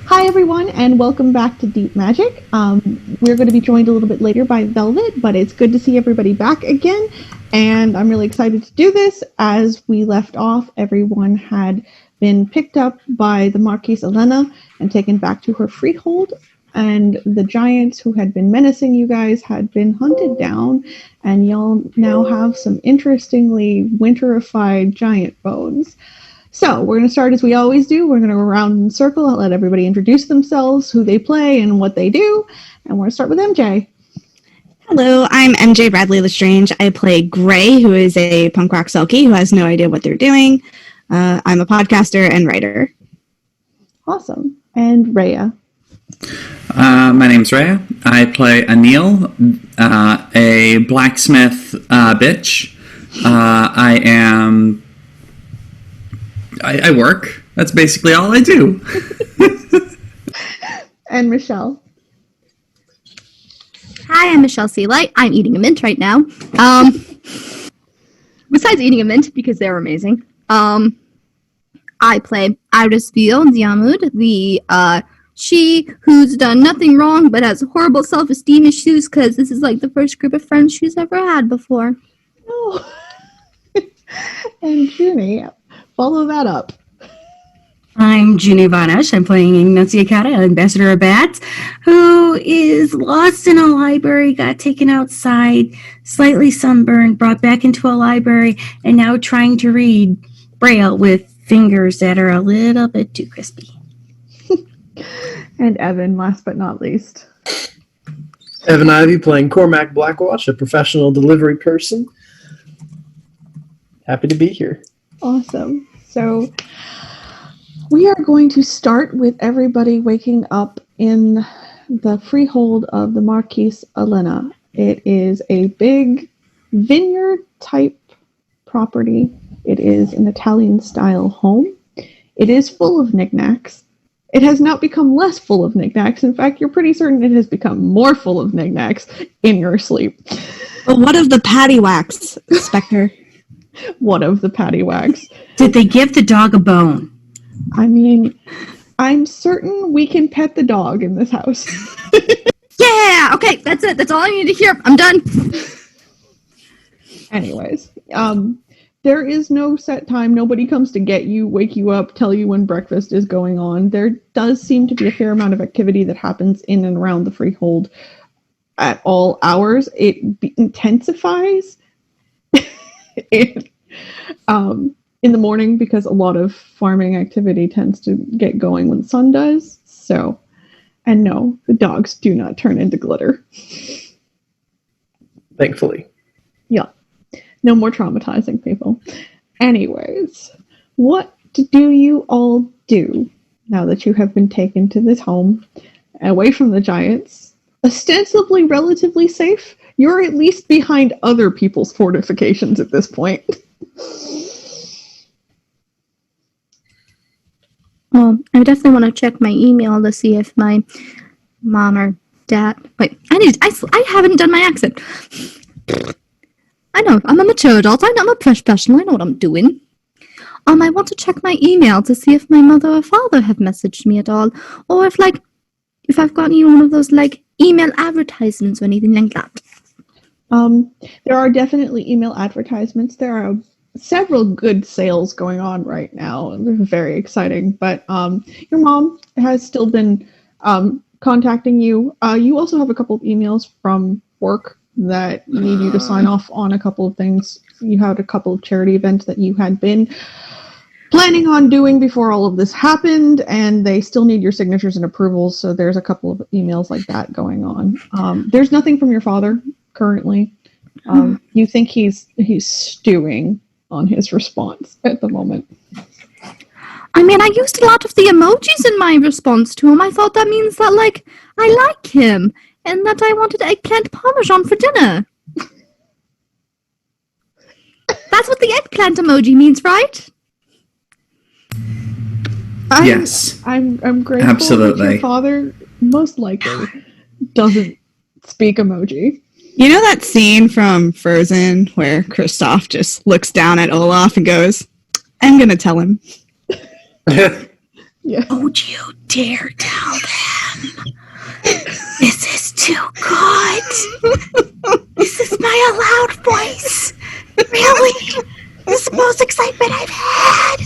Hi everyone, and welcome back to Deep Magic. We're going to be joined a little bit later by Velvet, but it's good to see everybody back again, and I'm really excited to do this. As we left off, everyone had been picked up by the Marquise Elena and taken back to her freehold, and the giants who had been menacing you guys had been hunted down, and y'all now have some interestingly winterified giant bones. So we're going to start as we always do. We're going to go around in a circle. I'll let everybody introduce themselves, who they play, and what they do. And we're going to start with MJ. Hello, I'm MJ Bradley Lestrange. I play Gray, who is a punk rock selkie who has no idea what they're doing. I'm a podcaster and writer. Awesome. And Rhea. My name's Rhea. I play Anil, a blacksmith bitch. I work. That's basically all I do. And Michelle. Hi, I'm Michelle Sealight. I'm eating a mint right now. Besides eating a mint, because they're amazing, I play Iris Veal Diamud, the she who's done nothing wrong but has horrible self-esteem issues because this is like the first group of friends she's ever had before. Oh. And Junie. Follow that up. I'm Junie Vanash. I'm playing Ignacia Cata, Ambassador of Bats, who is lost in a library, got taken outside, slightly sunburned, brought back into a library, and now trying to read Braille with fingers that are a little bit too crispy. And Evan, last but not least. Evan Ivy playing Cormac Blackwatch, a professional delivery person. Happy to be here. Awesome. So we are going to start with everybody waking up in the freehold of the Marquise Elena. It is a big vineyard-type property. It is an Italian-style home. It is full of knickknacks. It has not become less full of knickknacks. In fact, you're pretty certain it has become more full of knickknacks in your sleep. But what of the paddywhacks, Spectre? What of the paddywhacks? Did they give the dog a bone? I mean, I'm certain we can pet the dog in this house. Yeah! Okay, that's it. That's all I need to hear. I'm done. Anyways, there is no set time. Nobody comes to get you, wake you up, tell you when breakfast is going on. There does seem to be a fair amount of activity that happens in and around the freehold at all hours. It intensifies in the morning because a lot of farming activity tends to get going when the sun does. So, and no, the dogs do not turn into glitter. Thankfully. Yeah. No more traumatizing people. Anyways, what do you all do now that you have been taken to this home, away from the giants, ostensibly relatively safe? You're at least behind other people's fortifications at this point. Well, I definitely want to check my email to see if my mom or dad... Wait, I haven't done my accent. I know, I'm a mature adult. I'm a professional. I know what I'm doing. I want to check my email to see if my mother or father have messaged me at all. Or if I've gotten one of those, email advertisements or anything like that. There are definitely email advertisements. There are several good sales going on right now. They're very exciting. But your mom has still been contacting you. You also have a couple of emails from work that need you to sign off on a couple of things. You had a couple of charity events that you had been planning on doing before all of this happened, and they still need your signatures and approvals, so there's a couple of emails like that going on. There's nothing from your father currently. You think he's stewing on his response at the moment. I mean, I used a lot of the emojis in my response to him. I thought that means that, like, I like him and that I wanted eggplant parmesan for dinner. That's what the eggplant emoji means, right? Yes. I'm grateful Absolutely. that your father most likely doesn't speak emoji. You know that scene from Frozen where Kristoff just looks down at Olaf and goes, I'm going to tell him. Yeah. Don't you dare tell them. This is too good. This is my allowed voice. Really? This is the most excitement I've had.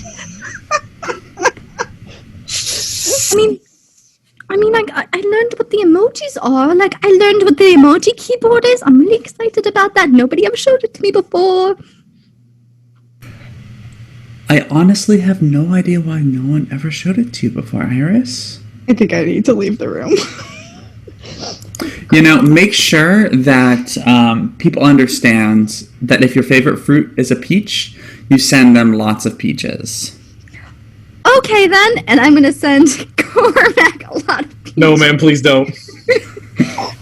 I mean, like, I learned what the emojis are. Like, I learned what the emoji keyboard is. I'm really excited about that. Nobody ever showed it to me before. I honestly have no idea why no one ever showed it to you before, Iris. I think I need to leave the room. You know, make sure that people understand that if your favorite fruit is a peach, you send them lots of peaches. Okay, then. And I'm going to send Cormac a lot of peaches. No, man, please don't.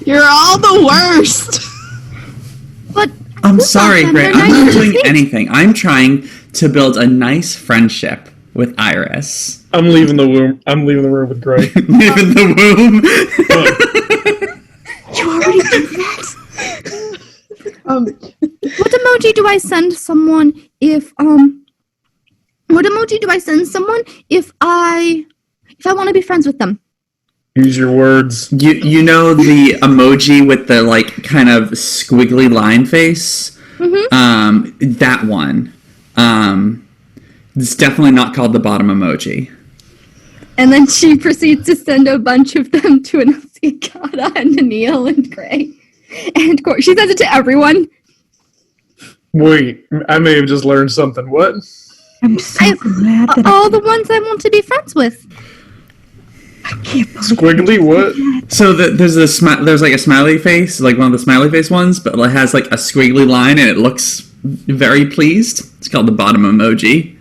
You're all the worst. But I'm who sorry, got them? Gray. They're I'm not nice doing things. anything. I'm trying to build a nice friendship with Iris. I'm leaving the room. I'm leaving the room with Gray. Leaving the womb. You already did that? What emoji do I send someone if I want to be friends with them? Use your words. You know the emoji with the like kind of squiggly line face? Mm-hmm. That one. It's definitely not called the bottom emoji. And then she proceeds to send a bunch of them to Annunciata and Neil and Gray. And she sends it to everyone. Wait, I may have just learned something. What? I'm so glad that All the ones I want to be friends with. I can't believe Squiggly? What? So there's like a smiley face, like one of the smiley face ones, but it has like a squiggly line and it looks very pleased. It's called the bottom emoji.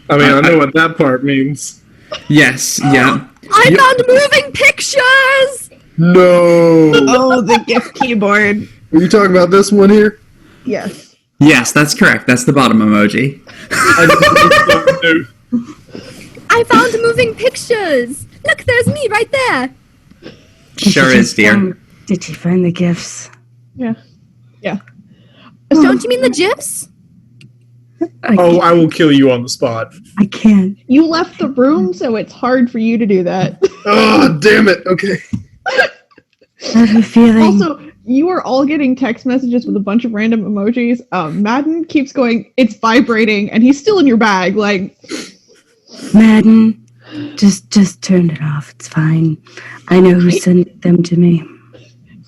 I mean, I know what that part means. Yes, yeah. I found moving pictures! No. Oh, the gift keyboard. Are you talking about this one here? Yes. Yes, that's correct. That's the bottom emoji. I found moving pictures! Look, there's me right there! Sure is, dear. Did she find the gifts? Yeah. Yeah. Don't you mean the GIFs? Oh, I will kill you on the spot. I can't. You left the room, so it's hard for you to do that. Oh, damn it. Okay. I have a feeling. Also, you are all getting text messages with a bunch of random emojis. Madden keeps going, it's vibrating, and he's still in your bag. Like, Madden, just turn it off. It's fine. I know who sent them to me.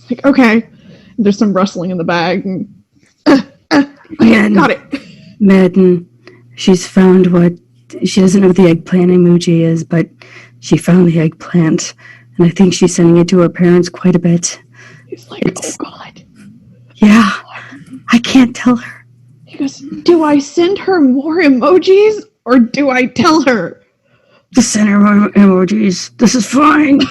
like okay. There's some rustling in the bag. And, okay, Madden. got it. Madden, she's found what she doesn't know what the eggplant emoji is, but she found the eggplant, and I think she's sending it to her parents quite a bit. He's like, oh god. Yeah, I can't tell her. He goes, do I send her more emojis or do I tell her? Just send her more emojis. This is fine.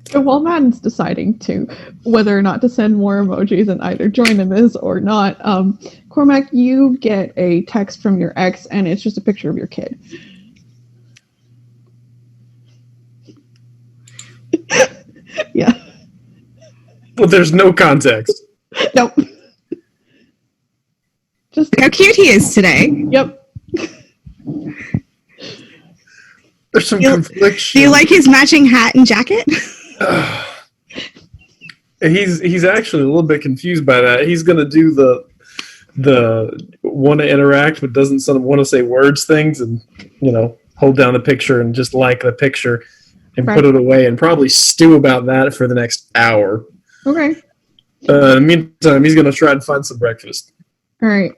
So while Madden's deciding to whether or not to send more emojis and either join in this or not, Cormac, you get a text from your ex and it's just a picture of your kid. Yeah. But there's no context. Nope. Just Look how cute he is today. yep. There's some You- confliction. Do you like his matching hat and jacket? He's actually a little bit confused by that. He's gonna do the want to interact but doesn't want to say words things and hold down the picture and just like the picture. and Okay. put it away and probably stew about that for the next hour. Okay. In the meantime, he's going to try and find some breakfast. All right.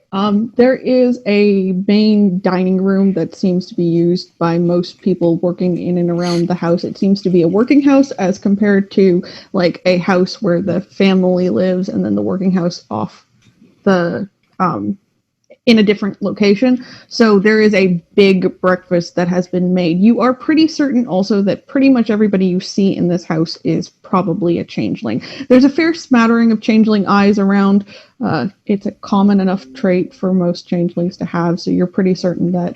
There is a main dining room that seems to be used by most people working in and around the house. It seems to be a working house as compared to like a house where the family lives and then the working house off the in a different location. So there is a big breakfast that has been made. You are pretty certain also that pretty much everybody you see in this house is probably a changeling. There's a fair smattering of changeling eyes around. It's a common enough trait for most changelings to have, so you're pretty certain that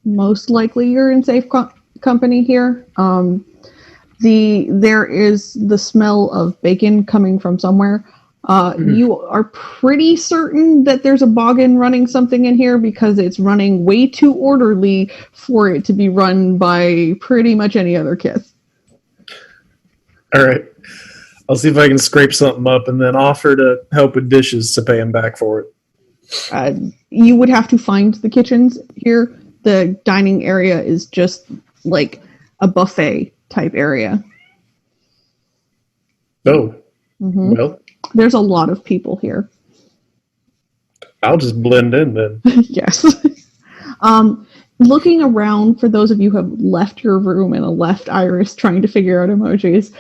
most likely you're in safe company here. There is the smell of bacon coming from somewhere. You are pretty certain that there's a boggin running something in here because it's running way too orderly for it to be run by pretty much any other kith. All right. I'll see if I can scrape something up and then offer to help with dishes to pay him back for it. You would have to find the kitchens here. The dining area is just like a buffet type area. Oh, Mhm. well, There's a lot of people here. I'll just blend in then. Yes. Looking around, for those of you who have left your room and a left iris trying to figure out emojis,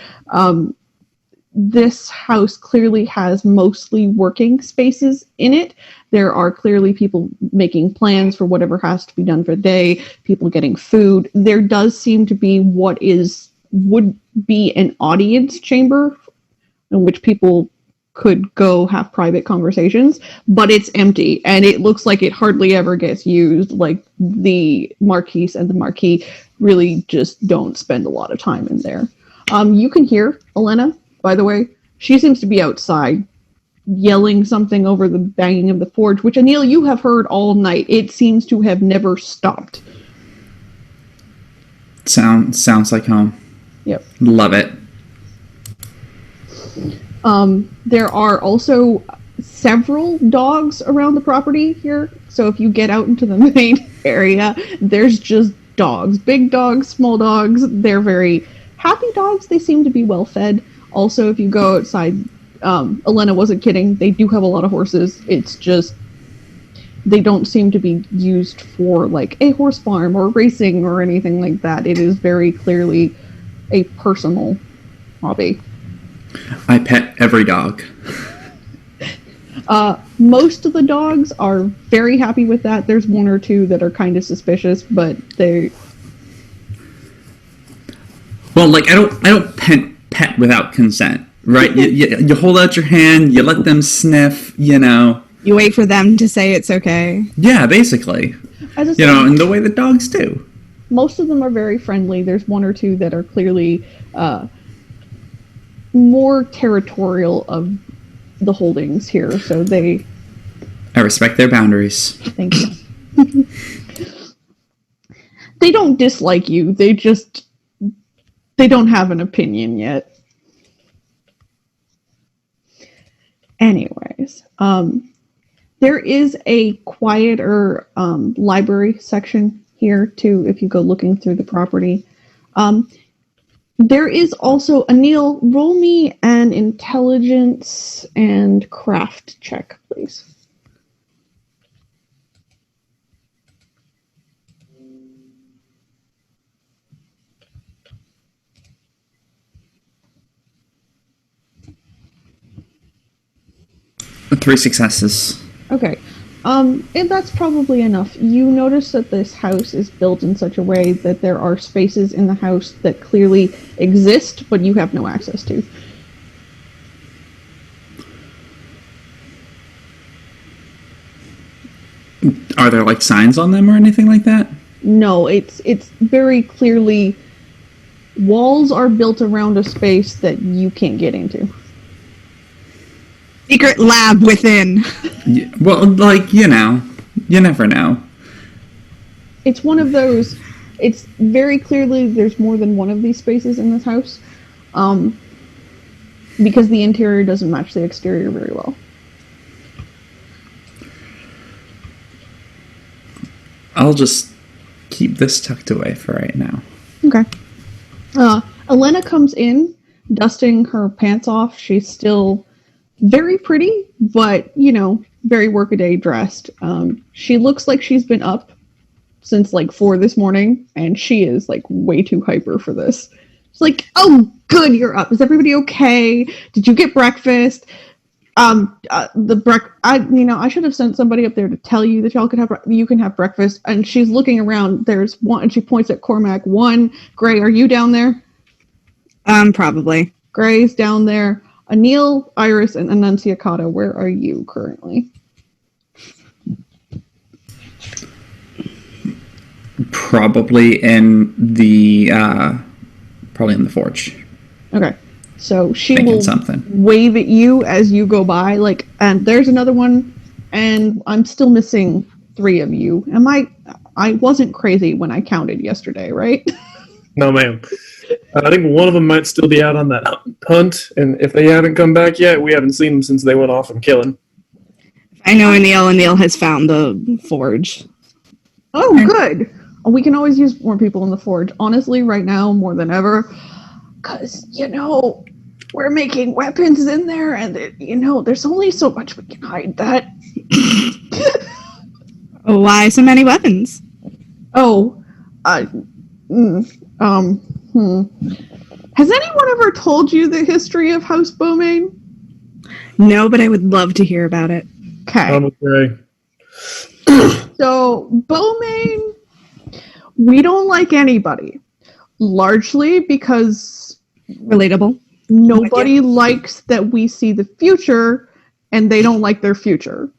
this house clearly has mostly working spaces in it. There are clearly people making plans for whatever has to be done for the day, people getting food. There does seem to be what would be an audience chamber in which people could go have private conversations, but it's empty and it looks like it hardly ever gets used. Like the Marquise and the Marquis really just don't spend a lot of time in there. You can hear Elena, by the way. She seems to be outside yelling something over the banging of the forge, which Anil, you have heard all night. It seems to have never stopped. Sounds like home. Yep. Love it. There are also several dogs around the property here. So if you get out into the main area, there's just dogs. Big dogs, small dogs. They're very happy dogs. They seem to be well fed. Also, if you go outside, Elena wasn't kidding. They do have a lot of horses. It's just they don't seem to be used for like a horse farm or racing or anything like that. It is very clearly a personal hobby. I pet every dog. Most of the dogs are very happy with that. There's one or two that are kind of suspicious, but they. Well, like I don't pet without consent, right? you hold out your hand, you let them sniff, You wait for them to say it's okay. Yeah, basically. As I said, In the way that dogs do. most of them are very friendly. There's one or two that are clearly more territorial of the holdings here, so they. I respect their boundaries. Thank you. They don't dislike you. They don't have an opinion yet. Anyways, there is a quieter library section here too. If you go looking through the property, there is also Anil. Roll me an intelligence and craft check, please. Three successes. Okay. And that's probably enough. You notice that this house is built in such a way that there are spaces in the house that clearly exist, but you have no access to. Are there like signs on them or anything like that? No, it's very clearly walls are built around a space that you can't get into. Secret lab within. Yeah, well, like, you never know. It's one of those. It's very clearly there's more than one of these spaces in this house, because the interior doesn't match the exterior very well. I'll just keep this tucked away for right now. Okay. Elena comes in, dusting her pants off. She's still very pretty, but, very workaday dressed. She looks like she's been up since like 4 this morning, and she is like way too hyper for this. She's like, "Oh, good, you're up. Is everybody okay? Did you get breakfast? I should have sent somebody up there to tell you that you can have breakfast." And she's looking around. There's one, and she points at Cormac. One, Gray, are you down there? Probably. Gray's down there. Anil, Iris, and Annunciata, where are you currently? Probably in the forge. Okay. So she Thinking will something. wave at you as you go by, like, and there's another one, and I'm still missing 3 of you. I wasn't crazy when I counted yesterday, right? No, ma'am. I think one of them might still be out on that hunt, and if they haven't come back yet, we haven't seen them since they went off and killing. I know Anil has found the forge. Oh, good. We can always use more people in the forge. Honestly, right now, more than ever. Because, we're making weapons in there, and, there's only so much we can hide that. Why so many weapons? Oh, has anyone ever told you the history of House Beaumain? No, but I would love to hear about it. Okay. I'm okay. So, Beaumain, we don't like anybody. Largely because Relatable. nobody likes that we see the future, and they don't like their future.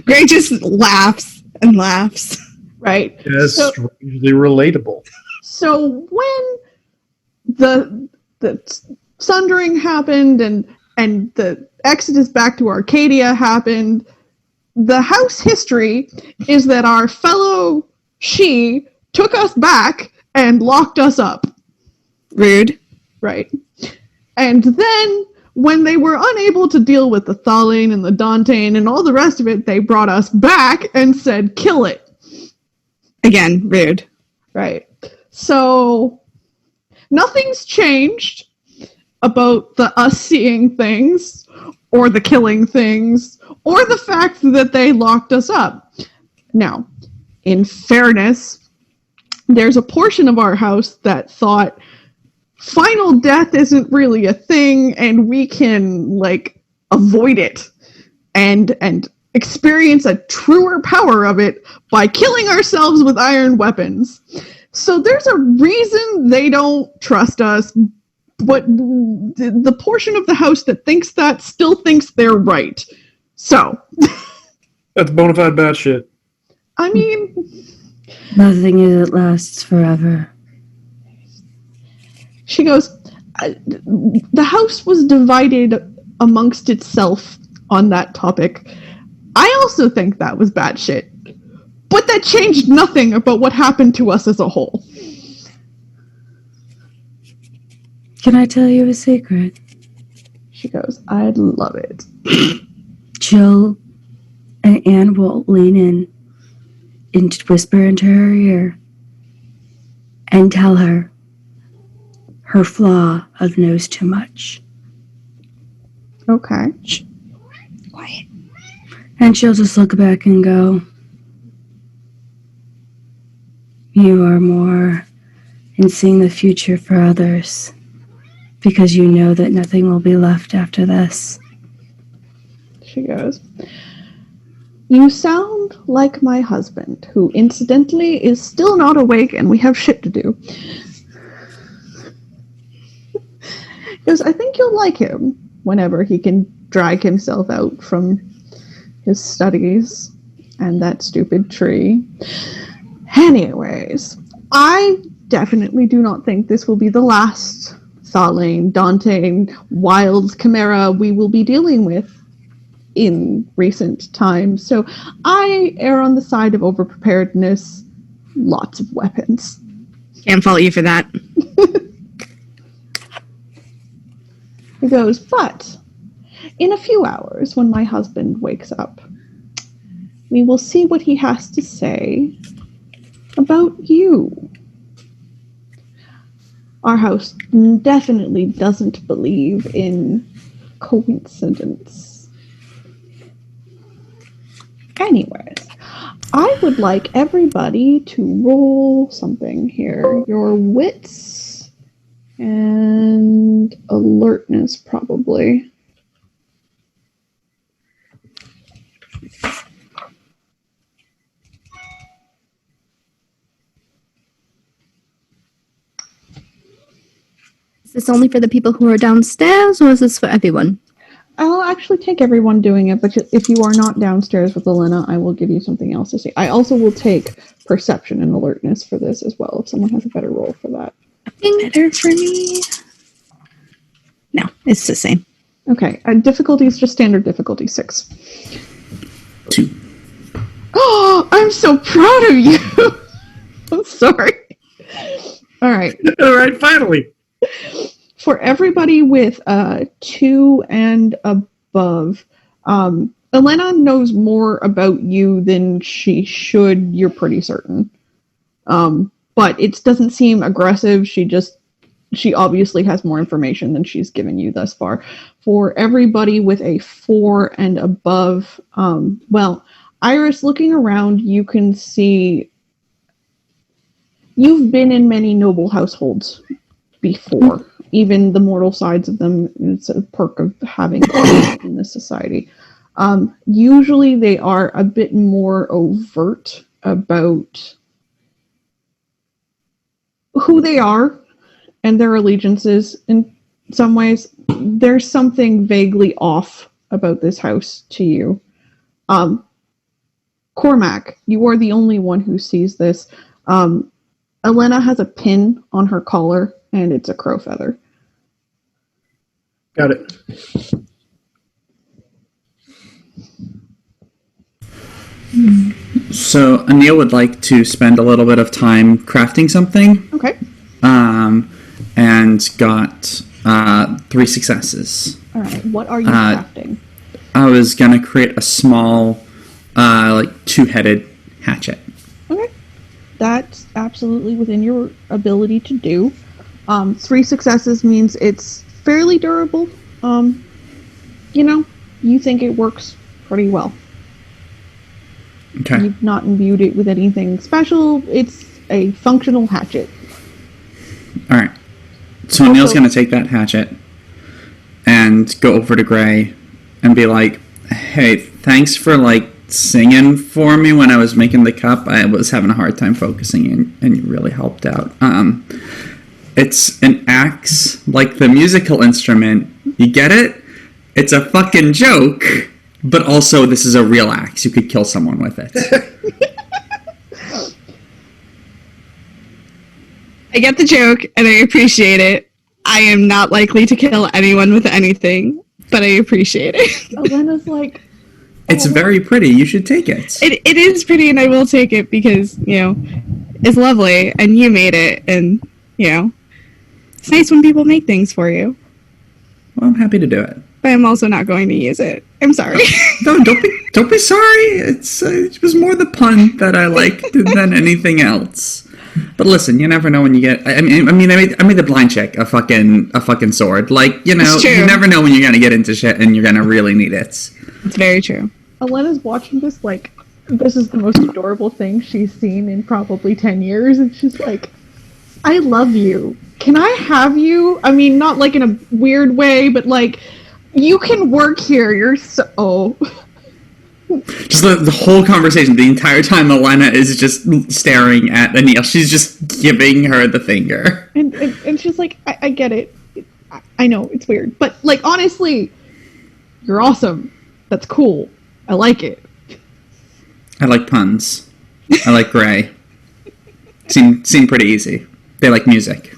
Gray just laughs and laughs. Right? Yes, So, strangely relatable. so when the sundering happened and the exodus back to Arcadia happened, the house history is that our fellow she took us back and locked us up. Rude. Right. And then when they were unable to deal with the Thaling and the Dantean and all the rest of it, they brought us back and said, "Kill it." Again, rude. Right. So nothing's changed about the us seeing things or the killing things or the fact that they locked us up. Now, in fairness, there's a portion of our house that thought final death isn't really a thing and we can avoid it and experience a truer power of it by killing ourselves with iron weapons. So there's a reason they don't trust us, but the portion of the house that thinks that still thinks they're right. So, That's bona fide bad shit. I mean, Nothing is that lasts forever. she goes, the house was divided amongst itself on that topic. I also think that was bad shit. But that changed nothing about what happened to us as a whole. Can I tell you a secret? She goes, I'd love it. Jill and Anne will lean in and whisper into her ear and tell her her flaw of knows too much. Okay. Quiet. And she'll just look back and go, "You are more in seeing the future for others because you know that nothing will be left after this." She goes, you sound like my husband, who incidentally is still not awake and we have shit to do. Because I think you'll like him whenever he can drag himself out from his studies and that stupid tree. Anyways, I definitely do not think this will be the last Thaling, Dante, wild chimera we will be dealing with in recent times. So I err on the side of overpreparedness, lots of weapons. Can't fault you for that. He goes, but in a few hours, when my husband wakes up, we will see what he has to say about you. Our house definitely doesn't believe in coincidence. Anyways, I would like everybody to roll something here. Your wits and alertness, probably. Is this only for the people who are downstairs, or is this for everyone? I'll actually take everyone doing it, but if you are not downstairs with Elena, I will give you something else to see. I also will take perception and alertness for this as well, if someone has a better roll for that. Better for me. No, it's the same. Okay, difficulty is just standard difficulty 6. 2. Oh, I'm so proud of you! I'm sorry. All right. All right, finally. For everybody with 2 and above, Elena knows more about you than she should, you're pretty certain. But it doesn't seem aggressive, she obviously has more information than she's given you thus far. For everybody with a 4 and above, well, Iris, looking around, you can see you've been in many noble households before. Even the mortal sides of them, it's a perk of having in this society. Usually they are a bit more overt about who they are and their allegiances. In some ways, there's something vaguely off about this house to you. Cormac, you are the only one who sees this. Elena has a pin on her collar, and it's a crow feather. Got it. So Anil would like to spend a little bit of time crafting something. Okay. And got 3 successes. All right. What are you crafting? I was gonna create a small, like 2-headed hatchet. Okay. That's absolutely within your ability to do. 3 successes means it's fairly durable. You think it works pretty well. Okay. You've not imbued it with anything special. It's a functional hatchet. All right. So Anil's gonna take that hatchet and go over to Gray and be like, "Hey, thanks for singing for me when I was making the cup. I was having a hard time focusing, and you really helped out. It's an axe, like the musical instrument. You get it? It's a fucking joke, but also this is a real axe. You could kill someone with it." I get the joke, and I appreciate it. I am not likely to kill anyone with anything, but I appreciate it. Elena's like, It's very pretty. You should take it. It is pretty, and I will take it because, it's lovely, and you made it, and, it's nice when people make things for you. Well, I'm happy to do it. But I'm also not going to use it. I'm sorry. No, don't be sorry. It was more the pun that I liked than anything else. But listen, you never know when you get. I made the blind chick a fucking sword. It's true. You never know when you're gonna get into shit and you're gonna really need it. It's very true. Elena's watching this this is the most adorable thing she's seen in probably 10 years, and she's like, I love you. Can I have you? I mean, not in a weird way, but you can work here. You're so... Just the whole conversation, the entire time Elena is just staring at Anil. She's just giving her the finger. And she's like, I get it. I know, it's weird. But, honestly, you're awesome. That's cool. I like it. I like puns. I like Gray. Seem pretty easy. They like music.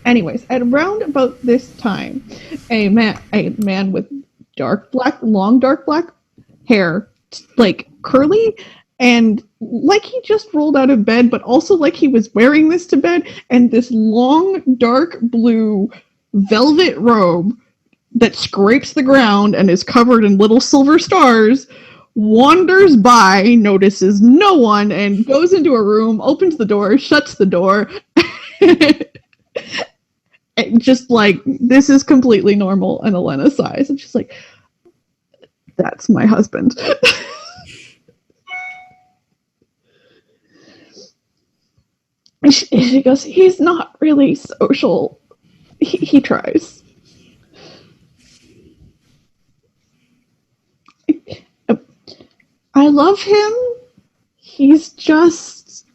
Anyways, at around about this time, a man with long dark black hair, curly, and he just rolled out of bed, but also he was wearing this to bed, and this long dark blue velvet robe that scrapes the ground and is covered in little silver stars, wanders by, notices no one, and goes into a room, opens the door, shuts the door. And just like, this is completely normal. And Elena sighs, and she's like, that's my husband. And she goes, he's not really social. He tries. I love him. He's just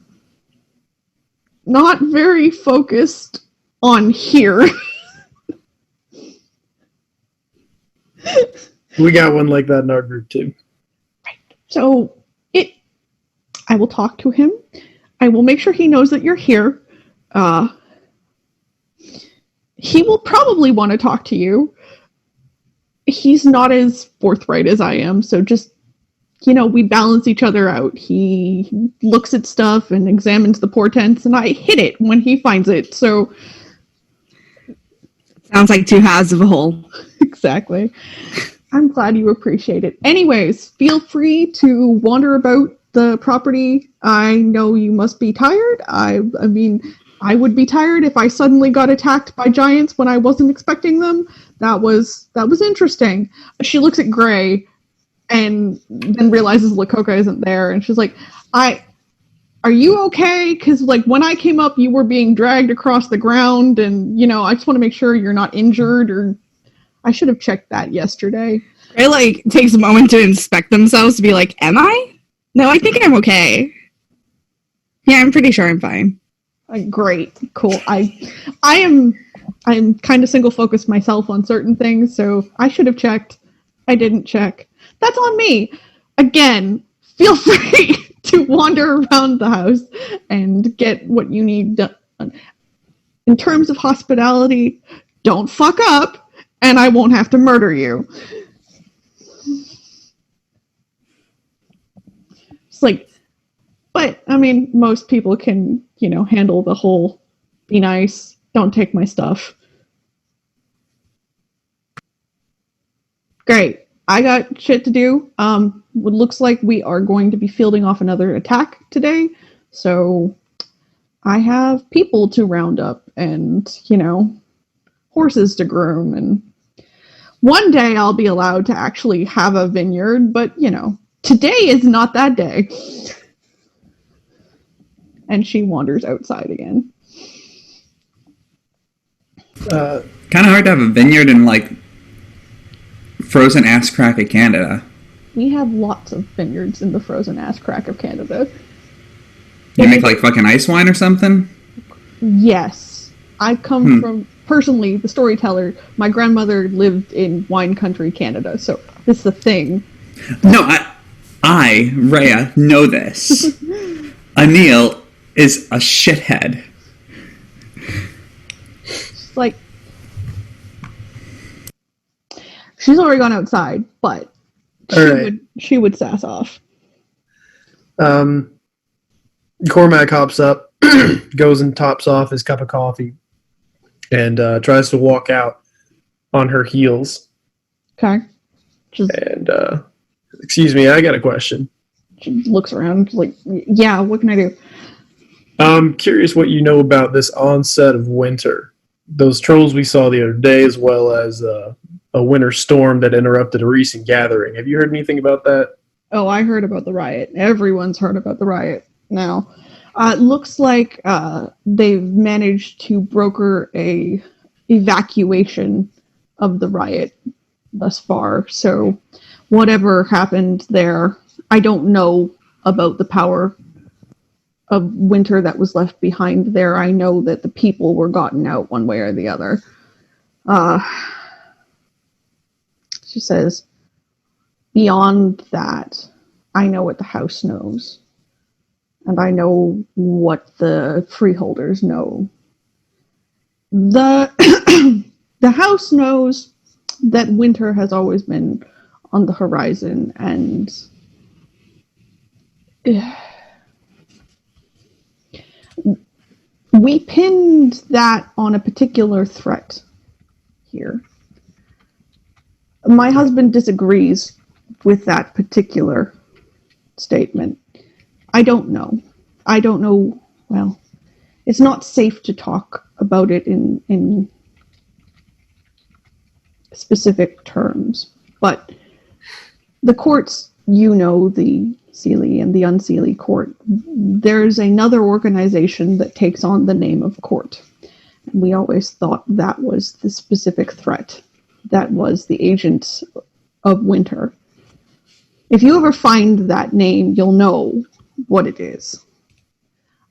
not very focused on here. We got one like that in our group too. So I will talk to him. I will make sure he knows that you're here. He will probably want to talk to you. He's not as forthright as I am, so just, we balance each other out. He looks at stuff and examines the portents, and I hit it when he finds it, so... Sounds like two halves of a whole. Exactly. I'm glad you appreciate it. Anyways, feel free to wander about the property. I know you must be tired. I mean, I would be tired if I suddenly got attacked by giants when I wasn't expecting them. That was interesting. She looks at Gray and then realizes Lakota isn't there, and she's like, are you okay? Because, like, when I came up, you were being dragged across the ground, and, I just want to make sure you're not injured, or I should have checked that yesterday. Gray, takes a moment to inspect themselves to be like, am I? No, I think I'm okay. Yeah, I'm pretty sure I'm fine. Great. Cool. I'm kind of single focused myself on certain things, so I should have checked. I didn't check. That's on me. Again, feel free to wander around the house and get what you need done. In terms of hospitality, don't fuck up, and I won't have to murder you. It's like, but, I mean, most people can, handle the whole be nice, don't take my stuff. Great. I got shit to do. It looks like we are going to be fielding off another attack today, so I have people to round up and, horses to groom, and one day I'll be allowed to actually have a vineyard, but, today is not that day. And she wanders outside again. Kind of hard to have a vineyard in, like, frozen ass crack of Canada. We have lots of vineyards in the frozen ass crack of Canada. You make, like, fucking ice wine or something? Yes. I come from, personally, the storyteller, my grandmother lived in wine country Canada, so this is a thing. No, I, Rhea, know this. Anil is a shithead. It's like, she's already gone outside, but she would sass off. Cormac hops up, goes and tops off his cup of coffee, and tries to walk out on her heels. Okay. And, excuse me, I got a question. She looks around, like, yeah, what can I do? I'm curious what you know about this onset of winter. Those trolls we saw the other day, as well as a winter storm that interrupted a recent gathering. Have you heard anything about that? Oh, I heard about the riot. Everyone's heard about the riot now. It looks like they've managed to broker a evacuation of the riot thus far. So whatever happened there, I don't know about the power of winter that was left behind there. I know that the people were gotten out one way or the other. She says, beyond that, I know what the house knows. And I know what the freeholders know. The house knows that winter has always been on the horizon, and we pinned that on a particular threat here. My husband disagrees with that particular statement. I don't know. I don't know. Well, it's not safe to talk about it in specific terms, but the courts, the Seelie and the Unseelie Court, there's another organization that takes on the name of court. And we always thought that was the specific threat. That was the Agents of Winter. If you ever find that name, you'll know what it is.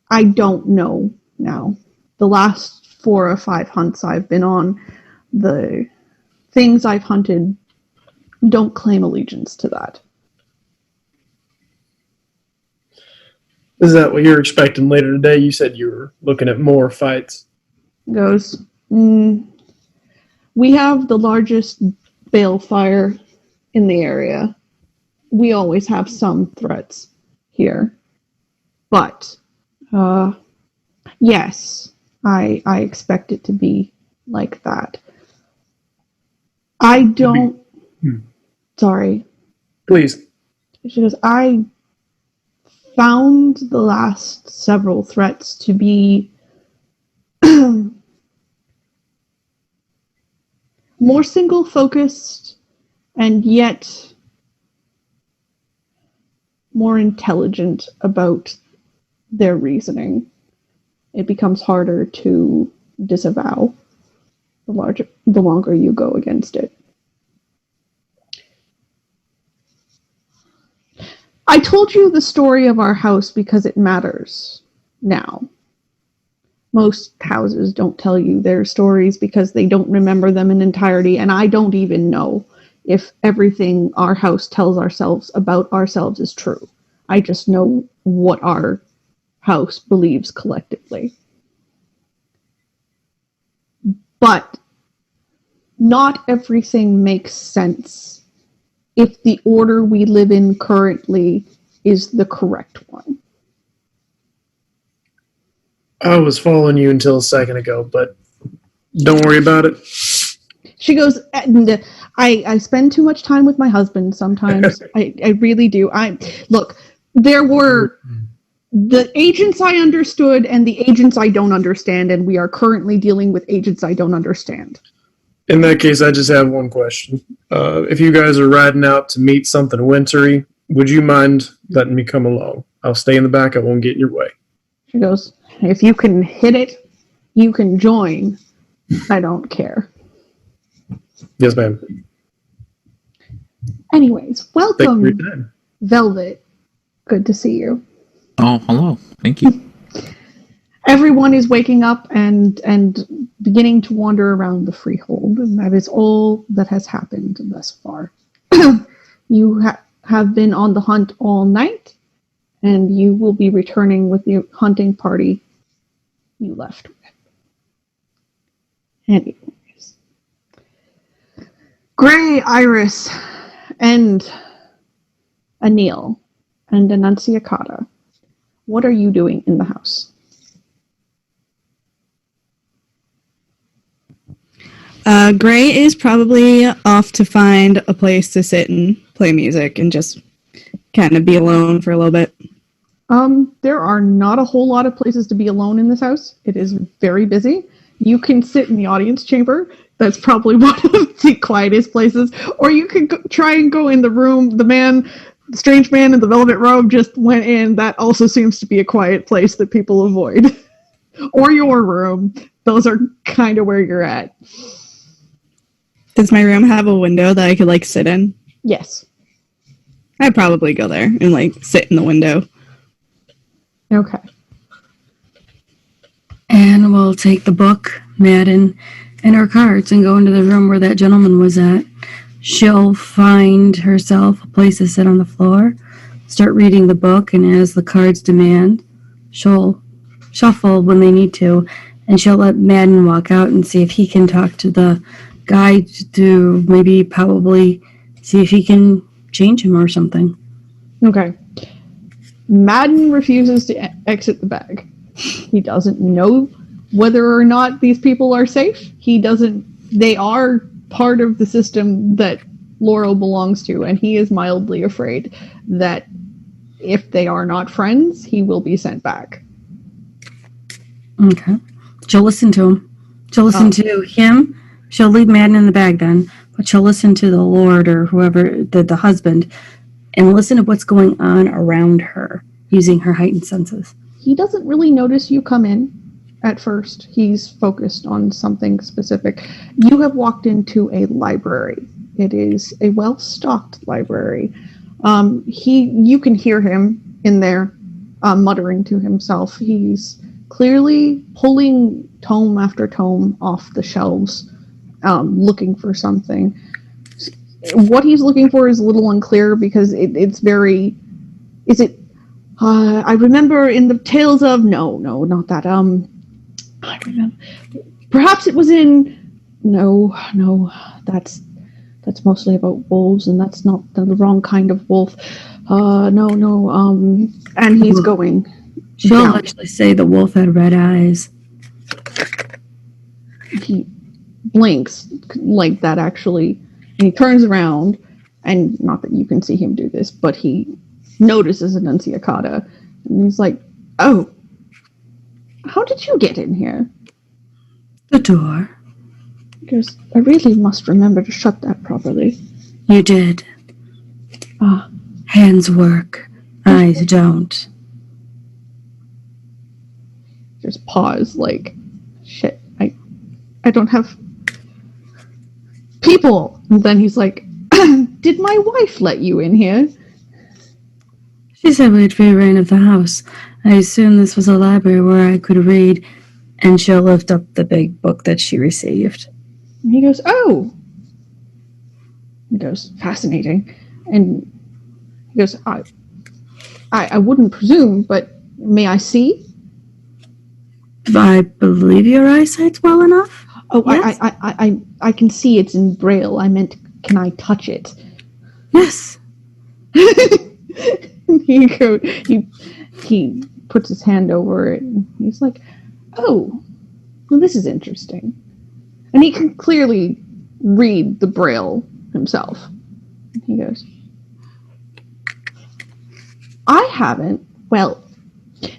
I don't know now. The last 4 or 5 hunts I've been on, the things I've hunted don't claim allegiance to that. Is that what you're expecting later today? You said you were looking at more fights. Goes, we have the largest balefire in the area. We always have some threats here. But, yes, I expect it to be like that. I don't... Sorry. Please. She goes, I found the last several threats to be more single-focused and yet more intelligent about their reasoning. It becomes harder to disavow the longer you go against it. I told you the story of our house because it matters now. Most houses don't tell you their stories because they don't remember them in entirety, and I don't even know if everything our house tells ourselves about ourselves is true. I just know what our house believes collectively. But not everything makes sense if the order we live in currently is the correct one. I was following you until a second ago, but don't worry about it. She goes, and I spend too much time with my husband sometimes. I really do. Look, there were the agents I understood and the agents I don't understand, and we are currently dealing with agents I don't understand. In that case, I just have one question. If you guys are riding out to meet something wintry, would you mind letting me come along? I'll stay in the back. I won't get in your way. She goes, if you can hit it, you can join. I don't care. Yes, ma'am. Anyways, Thank you for your welcome, time. Velvet. Good to see you. Oh, hello. Thank you. Everyone is waking up and beginning to wander around the freehold, and that is all that has happened thus far. You have been on the hunt all night, and you will be returning with the hunting party you left with. Anyways. Gray, Iris, and Anil, and Annunciata, what are you doing in the house? Gray is probably off to find a place to sit and play music and just kind of be alone for a little bit. There are not a whole lot of places to be alone in this house. It is very busy. You can sit in the audience chamber. That's probably one of the quietest places. Or you could try and go in the room. The strange man in the velvet robe just went in. That also seems to be a quiet place that people avoid. Or your room. Those are kind of where you're at. Does my room have a window that I could, sit in? Yes. I'd probably go there and, sit in the window. Okay. And we'll take the book, Madden, and her cards and go into the room where that gentleman was at. She'll find herself a place to sit on the floor, start reading the book, and as the cards demand, she'll shuffle when they need to, and she'll let Madden walk out and see if he can talk to the guy to probably see if he can change him or something. Okay. Madden refuses to exit the bag. He doesn't know whether or not these people are safe. They are part of the system that Laurel belongs to, and he is mildly afraid that if they are not friends, he will be sent back. Okay. She'll listen to him. She'll listen to him. She'll leave Madden in the bag then, but she'll listen to the Lord or whoever, the husband, and listen to what's going on around her using her heightened senses. He doesn't really notice you come in at first. He's focused on something specific. You have walked into a library. It is a well-stocked library. You can hear him in there muttering to himself. He's clearly pulling tome after tome off the shelves, looking for something. What he's looking for is a little unclear because it's very... Is it... I remember in the Tales of... No, not that. I remember... Perhaps it was in... No, that's mostly about wolves, and that's not the wrong kind of wolf. And he's going... She'll down. actually say the wolf had red eyes. He blinks like that, actually, and he turns around, and not that you can see him do this, but he notices Annunciata, and he's like, "Oh, how did you get in here?" The door. He goes, "I really must remember to shut that properly." You did. Ah, Hands work. Eyes don't. just pause, like, shit, I don't have people. And then he's like, "Did my wife let you in here?" She said we'd free reign of the house. I assumed this was a library where I could read, and she'll lift up the big book that she received. And he goes, "Oh." He goes, "Fascinating." And he goes, I wouldn't presume, but may I see?" I believe your eyesight's well enough. Oh, Yes. I can see it's in Braille. I meant, can I touch it? Yes. He puts his hand over it, and he's like, "Oh, well, this is interesting." And he can clearly read the Braille himself. And he goes, "I haven't. Well,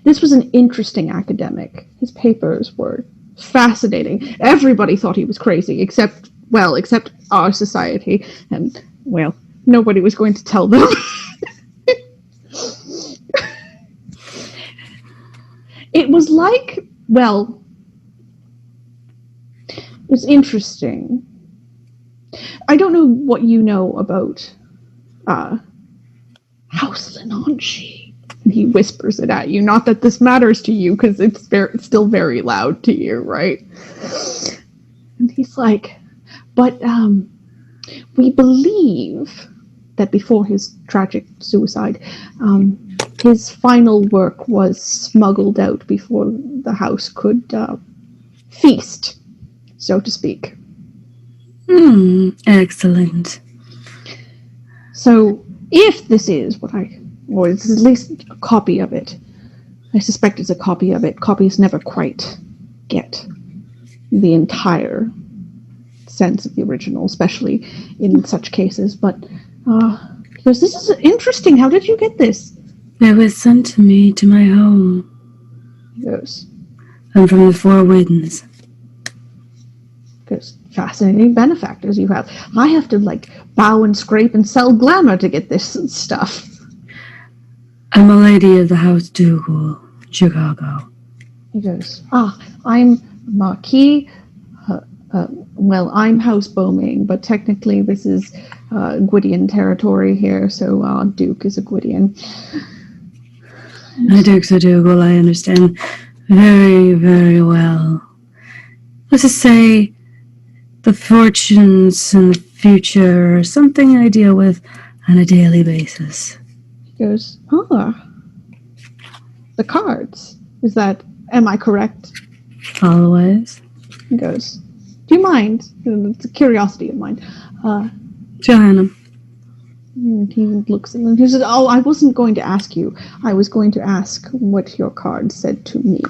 this was an interesting academic. His papers were fascinating. Everybody thought he was crazy, except our society. And, well, nobody was going to tell them." It was like, well, it was interesting. I don't know what you know about House Lenanchi. And he whispers it at you. Not that this matters to you, because it's still very loud to you, right? And he's like, "But we believe that before his tragic suicide, his final work was smuggled out before the house could feast, so to speak." Excellent. So, if this is or this is at least a copy of it, I suspect it's a copy of it. Copies never quite get the entire sense of the original, especially in such cases. But, because this is interesting. How did you get this? It was sent to me to my home. He goes, I'm from the Four Winds. "Because fascinating benefactors you have. I have to, bow and scrape and sell glamour to get this stuff." I'm a lady of the House Dougal, Chicago. He goes, "I'm Marquis. I'm House Beaumain, but technically this is Gwydion territory here, so Duke is a Gwydion." My Duke's a Dougal, I understand very, very well. Let's just say the fortunes in the future are something I deal with on a daily basis. He goes, "The cards. Am I correct?" Always. He goes, "Do you mind?" It's a curiosity of mine. Johanna. And he looks at them. He says, "Oh, I wasn't going to ask you. I was going to ask what your card said to me."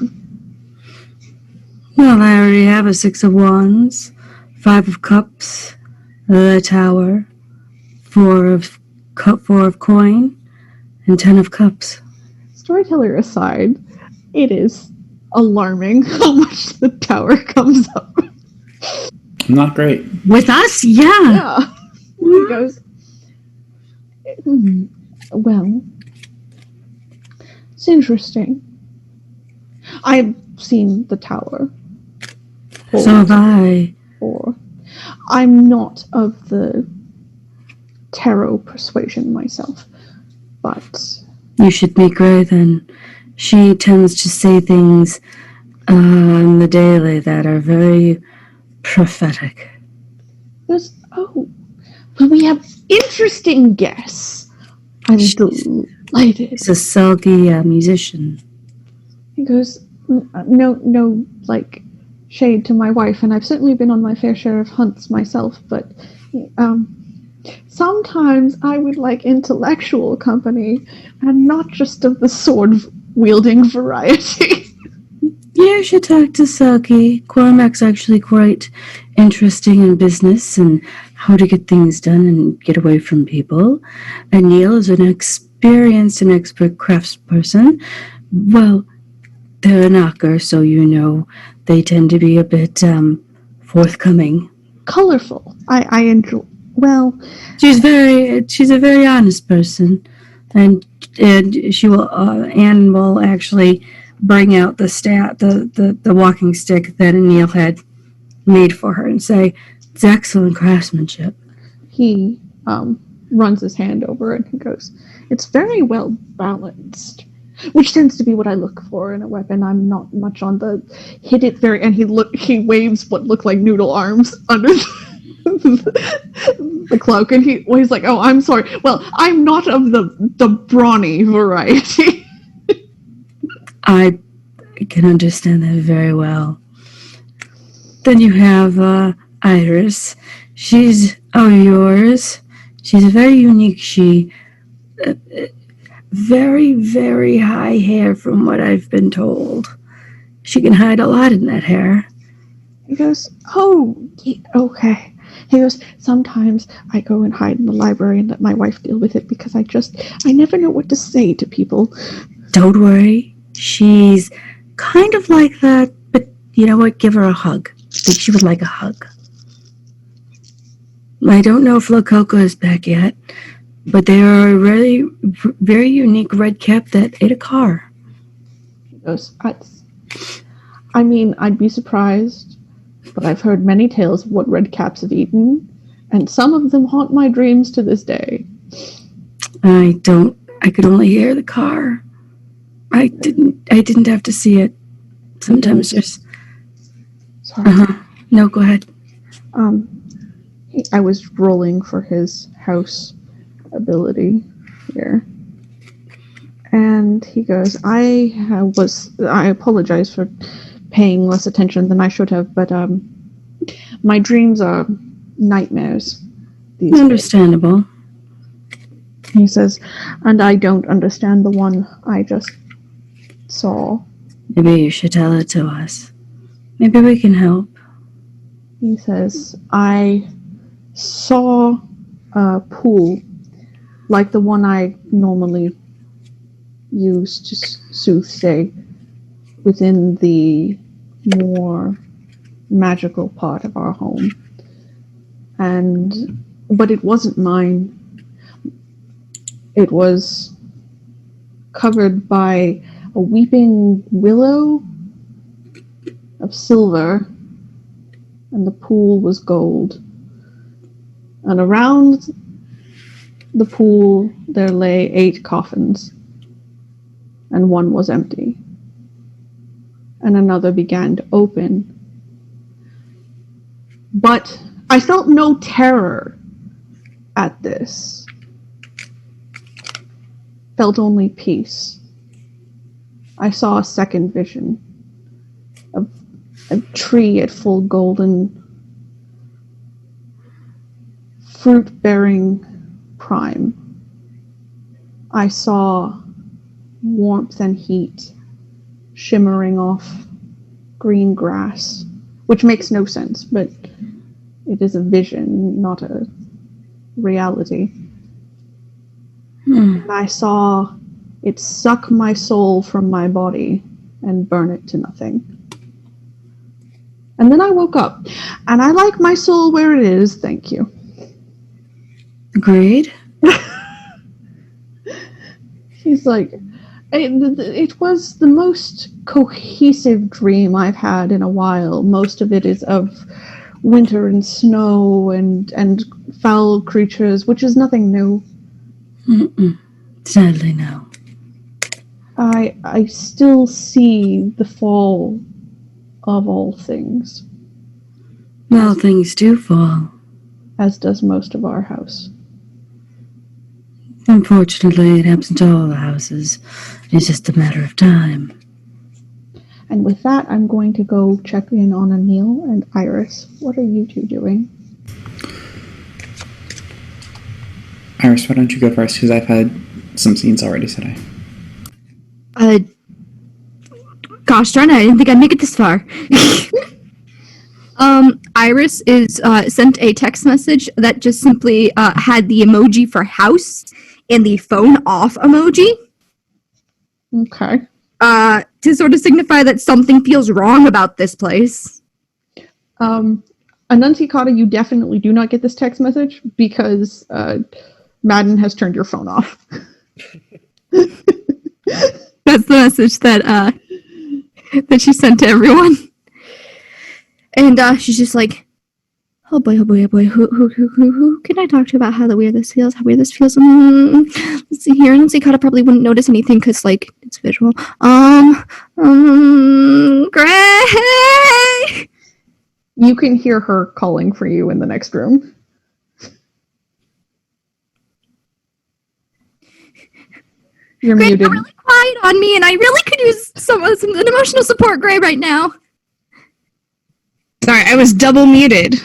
Well, I already have a 6 of Wands, 5 of Cups, the Tower, 4 of coin, and 10 of cups. Storyteller aside, it is alarming how much the tower comes up. Not great. With us? Yeah. Yeah. He goes, well, it's interesting. I've seen the tower. So have I. Or I'm not of the tarot persuasion myself, but You should meet Gray then. She tends to say things on the daily that are very prophetic. there's we have interesting guests. I'm delighted. He's a sulky musician. He goes, no, like shade to my wife, and I've certainly been on my fair share of hunts myself, but sometimes I would like intellectual company and not just of the sword wielding variety. You should talk to Sulky. Cormac's actually quite interesting in business and how to get things done and get away from people. And Neil is an experienced and expert craftsperson. Well, they're a knocker, so you know they tend to be a bit forthcoming. Colorful. I enjoy. Well, She's a very honest person, and she will Anne will actually bring out the walking stick that Neil had made for her and say it's excellent craftsmanship. he runs his hand over it and goes, "It's very well balanced." Which tends to be what I look for in a weapon. I'm not much on the hit it very, and he waves what look like noodle arms under the cloak, and he's like, "Oh, I'm sorry. Well, I'm not of the brawny variety." I can understand that very well. Then you have Iris. She's yours. She's very unique. She very, very high hair from what I've been told. She can hide a lot in that hair. He goes, "Oh, okay." He goes, "Sometimes I go and hide in the library and let my wife deal with it because I never know what to say to people." Don't worry. She's kind of like that, but you know what? Give her a hug. I think she would like a hug. I don't know if Lococo is back yet, but they are a really, very unique red cap that ate a car. He goes, I mean, I'd be surprised, but I've heard many tales of what red caps have eaten, and some of them haunt my dreams to this day. I could only hear the car. I didn't have to see it. Sometimes just... Sorry. No, go ahead. I was rolling for his house ability here. And he goes, I apologize for paying less attention than I should have, but my dreams are nightmares these days. Understandable. He says, and I don't understand the one I just saw. Maybe you should tell it to us. Maybe we can help. He says, I saw a pool like the one I normally use to soothsay within the more magical part of our home. But it wasn't mine. It was covered by a weeping willow of silver, and the pool was gold. And around the pool there lay 8 coffins, and one was empty. And another began to open. But I felt no terror at this. Felt only peace. I saw a second vision of a tree at full golden fruit-bearing prime. I saw warmth and heat shimmering off green grass, which makes no sense, but it is a vision, not a reality. And I saw it suck my soul from my body and burn it to nothing. And then I woke up, and I like my soul where it is, thank you. Agreed. He's like, it was the most cohesive dream I've had in a while. Most of it is of winter and snow and foul creatures, which is nothing new. Sadly, no. I still see the fall of all things, Well, things do fall. as does most of our house. Unfortunately, it happens to all the houses. It's just a matter of time. And with that, I'm going to go check in on Anil and Iris. What are you two doing? Iris, why don't you go first? Because I've had some scenes already today. Gosh darn it, I didn't think I'd make it this far. Iris is sent a text message that just simply had the emoji for house and the phone off emoji Okay. to sort of signify that something feels wrong about this place. Annunciata, you definitely do not get this text message because Madden has turned your phone off. That's the message that that she sent to everyone. And she's just like, oh boy, who can I talk to about how weird this feels? How weird this feels? Let's see here. Nancy Cotta probably wouldn't notice anything because, like, it's visual. Gray! You can hear her calling for you in the next room. You're Gray, muted. you're really quiet on me, and I really could use some an emotional support, Gray, right now. Sorry, I was double muted.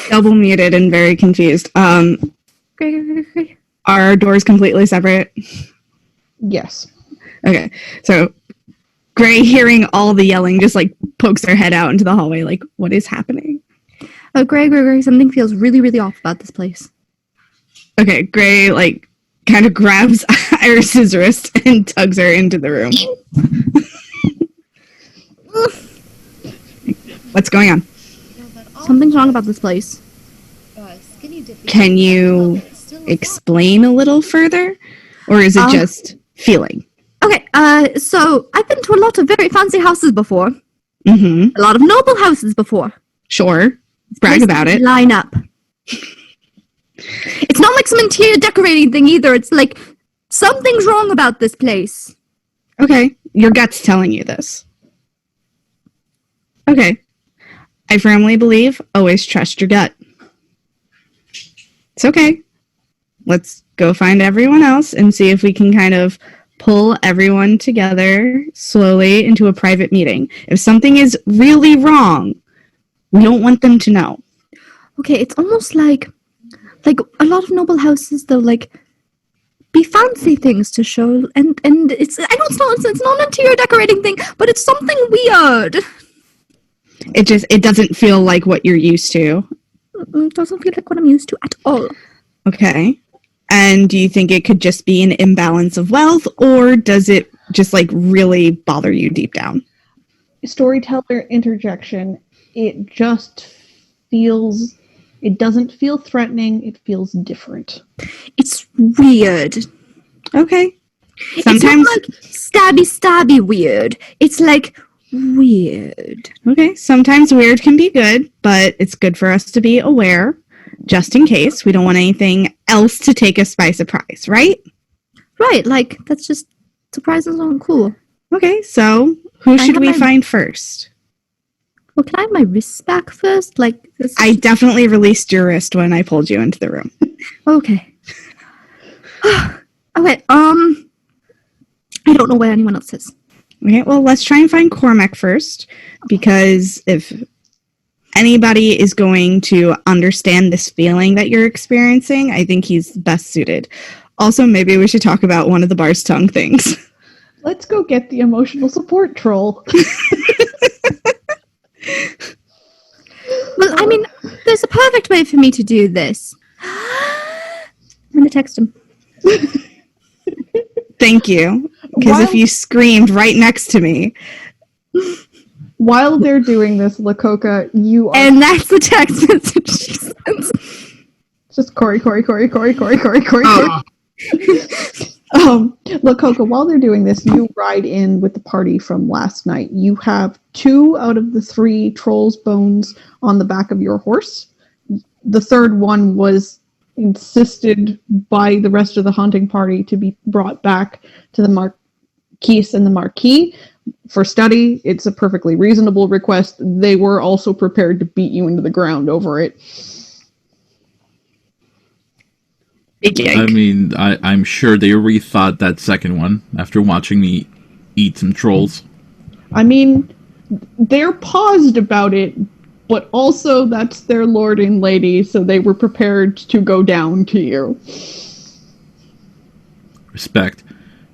Double muted and very confused. Gray. Are our doors completely separate? Yes. Okay, so Gray, hearing all the yelling, just like pokes her head out into the hallway, like, what is happening? Gray, something feels really, really off about this place. Okay, Gray, like, kind of grabs Iris's wrist and tugs her into the room. What's going on? Something's wrong about this place. Can you explain a little further? Or is it just feeling? Okay, so I've been to a lot of very fancy houses before. Mm-hmm. A lot of noble houses before. Sure. Brag Places about it. Line up. It's not like some interior decorating thing either. It's like something's wrong about this place. Okay. Your gut's telling you this. Okay. I firmly believe always trust your gut. It's okay. Let's go find everyone else and see if we can kind of pull everyone together slowly into a private meeting. If something is really wrong, we don't want them to know. Okay, it's almost like a lot of noble houses they'll like be fancy things to show and it's it's not an interior decorating thing, but it's something weird. It doesn't feel like what you're used to. It doesn't feel like what I'm used to at all. Okay. And do you think it could just be an imbalance of wealth, or does it just like really bother you deep down? Storyteller interjection. It just feels. It doesn't feel threatening. It feels different. It's weird. Okay. It's not like stabby weird. It's like weird. Okay. Sometimes weird can be good, but it's good for us to be aware, just in case. We don't want anything else to take us by surprise, right? Right, like, that's just surprises aren't cool. Okay, so who should we find first? Well, can I have my wrists back first? Like, this I definitely released your wrist when I pulled you into the room. Okay. Okay, I don't know where anyone else is. Okay, well, let's try and find Cormac first, because if anybody is going to understand this feeling that you're experiencing, I think he's best suited. Also, maybe we should talk about one of the Bar's tongue things. Let's go get the emotional support troll. Well, I mean, there's a perfect way for me to do this. I'm gonna text him. Thank you. Because if While- you screamed right next to me, While they're doing this, Lakoka, you are and that's the text message she sends. just Corey. Lakoka, while they're doing this, you ride in with the party from last night. You have 2 out of the 3 trolls' bones on the back of your horse. The third one was insisted by the rest of the hunting party to be brought back to the Marquise and the Marquis for study. It's a perfectly reasonable request. They were also prepared to beat you into the ground over it. Big I yike. mean, I'm sure they rethought that second one after watching me eat some trolls. I mean, they're paused about it, but also that's their lord and lady, so they were prepared to go down to you. Respect.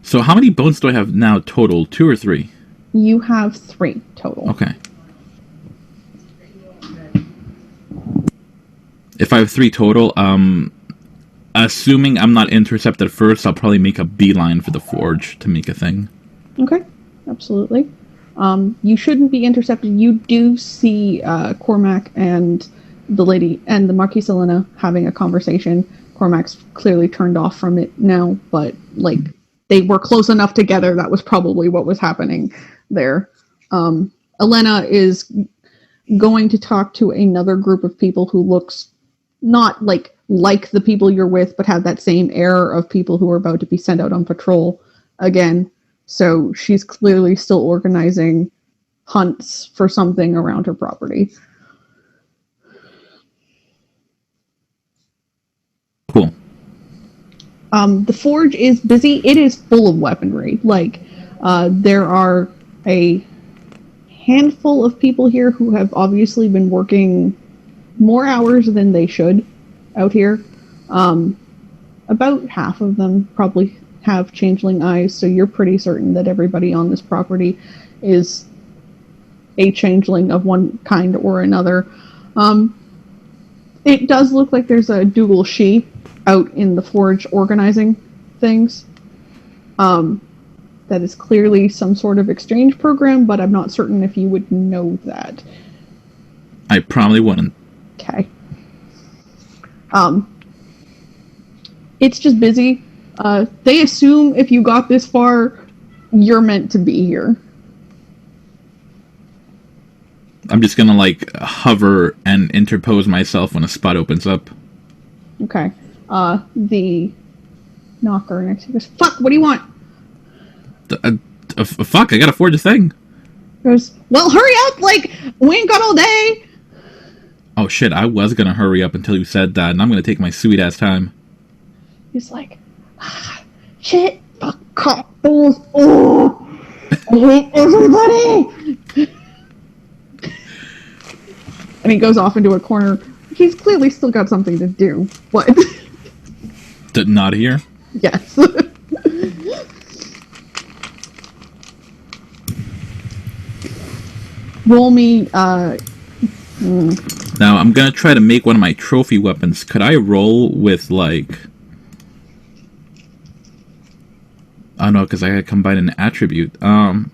So how many bones do I have now total? 2 or 3? You have 3 total. Okay. If I have 3 total, assuming I'm not intercepted first, I'll probably make a beeline for the forge to make a thing. Okay, absolutely. You shouldn't be intercepted. You do see Cormac and the lady and the Marquise Elena having a conversation. Cormac's clearly turned off from it now, but like they were close enough together. That was probably what was happening there. Elena is going to talk to another group of people who looks not like the people you're with, but have that same air of people who are about to be sent out on patrol again. So she's clearly still organizing hunts for something around her property. Cool. The forge is busy. It is full of weaponry. Like, there are a handful of people here who have obviously been working more hours than they should out here. About half of them probably have changeling eyes, so you're pretty certain that everybody on this property is a changeling of one kind or another. It does look like there's a Dougal She out in the forge organizing things. That is clearly some sort of exchange program, but I'm not certain if you would know that. I probably wouldn't. Okay. It's just busy. They assume if you got this far, you're meant to be here. I'm just gonna like hover and interpose myself when a spot opens up. Okay. The knocker next to you goes, "Fuck, what do you want?" Fuck, I gotta forge a thing. Goes, "Well, hurry up! Like, we ain't got all day." Oh shit, I was gonna hurry up until you said that, and I'm gonna take my sweet ass time. He's like, "Shit, fuck, couples, oh, I hate everybody." And he goes off into a corner. He's clearly still got something to do. What? Not here? Yes. Roll me, Now, I'm gonna try to make one of my trophy weapons. Could I roll with, like... Oh, no, because I gotta combine an attribute. Well,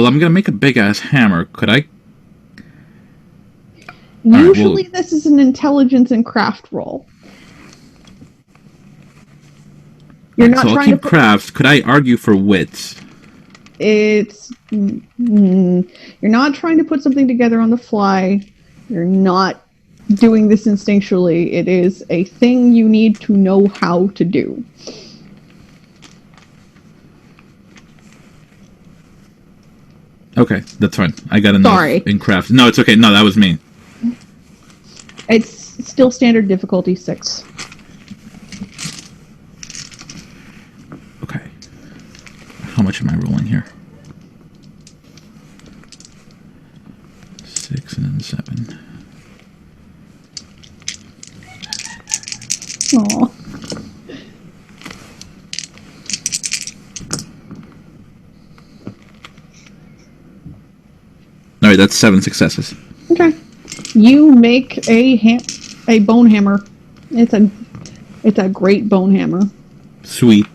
I'm gonna make a big-ass hammer. Could I... usually this is an intelligence and craft roll. You're not so I'll trying to keep put... crafts. Could I argue for wits? It's... you're not trying to put something together on the fly. You're not doing this instinctually. It is a thing you need to know how to do. Okay, that's fine. I got enough Sorry. in crafts. No, it's okay. No, that was me. It's still standard difficulty 6. Okay. How much am I rolling here? 6 and then 7. Aww. Alright, that's 7 successes. Okay. You make a bone hammer. It's a great bone hammer. Sweet.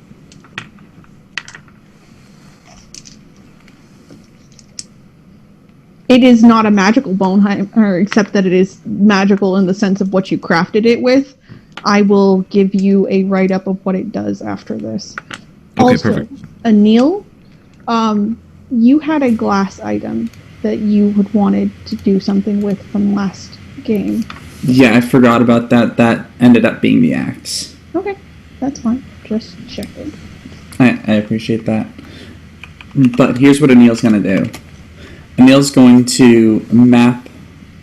It is not a magical bone hammer, except that it is magical in the sense of what you crafted it with. I will give you a write-up of what it does after this. Okay, Also, perfect. Anil, you had a glass item that you had wanted to do something with from last game. Yeah, I forgot about that. That ended up being the axe. Okay, that's fine. Just checking. I appreciate that. But here's what Anil's going to do. Anil's going to map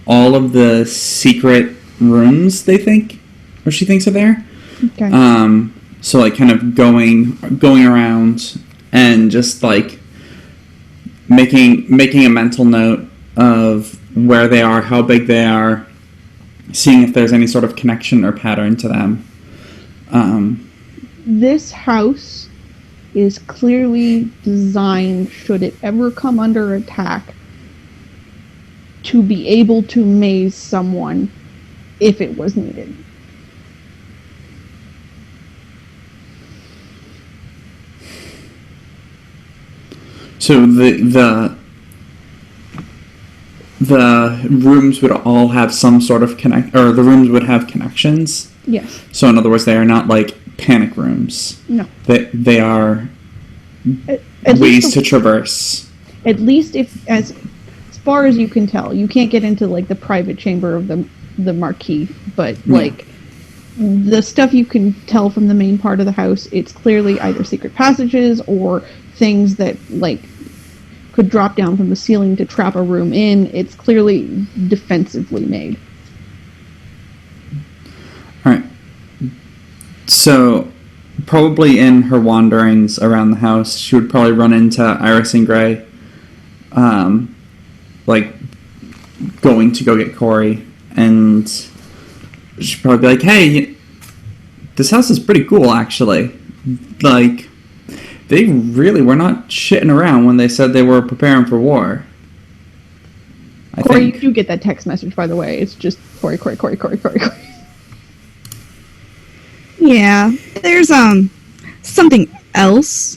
all of the secret rooms they think, or she thinks are there. Okay. So like kind of going around and just like making a mental note of where they are, how big they are, seeing if there's any sort of connection or pattern to them. This house is clearly designed, should it ever come under attack, to be able to maze someone if it was needed. So the rooms would all have some sort of the rooms would have connections. Yes. So in other words, they are not like panic rooms. No. They are At ways least to traverse. At least if, as far as you can tell, you can't get into like the private chamber of the marquee, but like the stuff you can tell from the main part of the house, it's clearly either secret passages or things that like could drop down from the ceiling to trap a room in. It's clearly defensively made. All right. So probably in her wanderings around the house, she would probably run into Iris and Gray, like going to go get Corey, and she'd probably be like, "Hey, this house is pretty cool, actually. Like, they really were not shitting around when they said they were preparing for war." I Corey, think. you do get that text message, by the way. It's just Corey. Yeah, there's something else.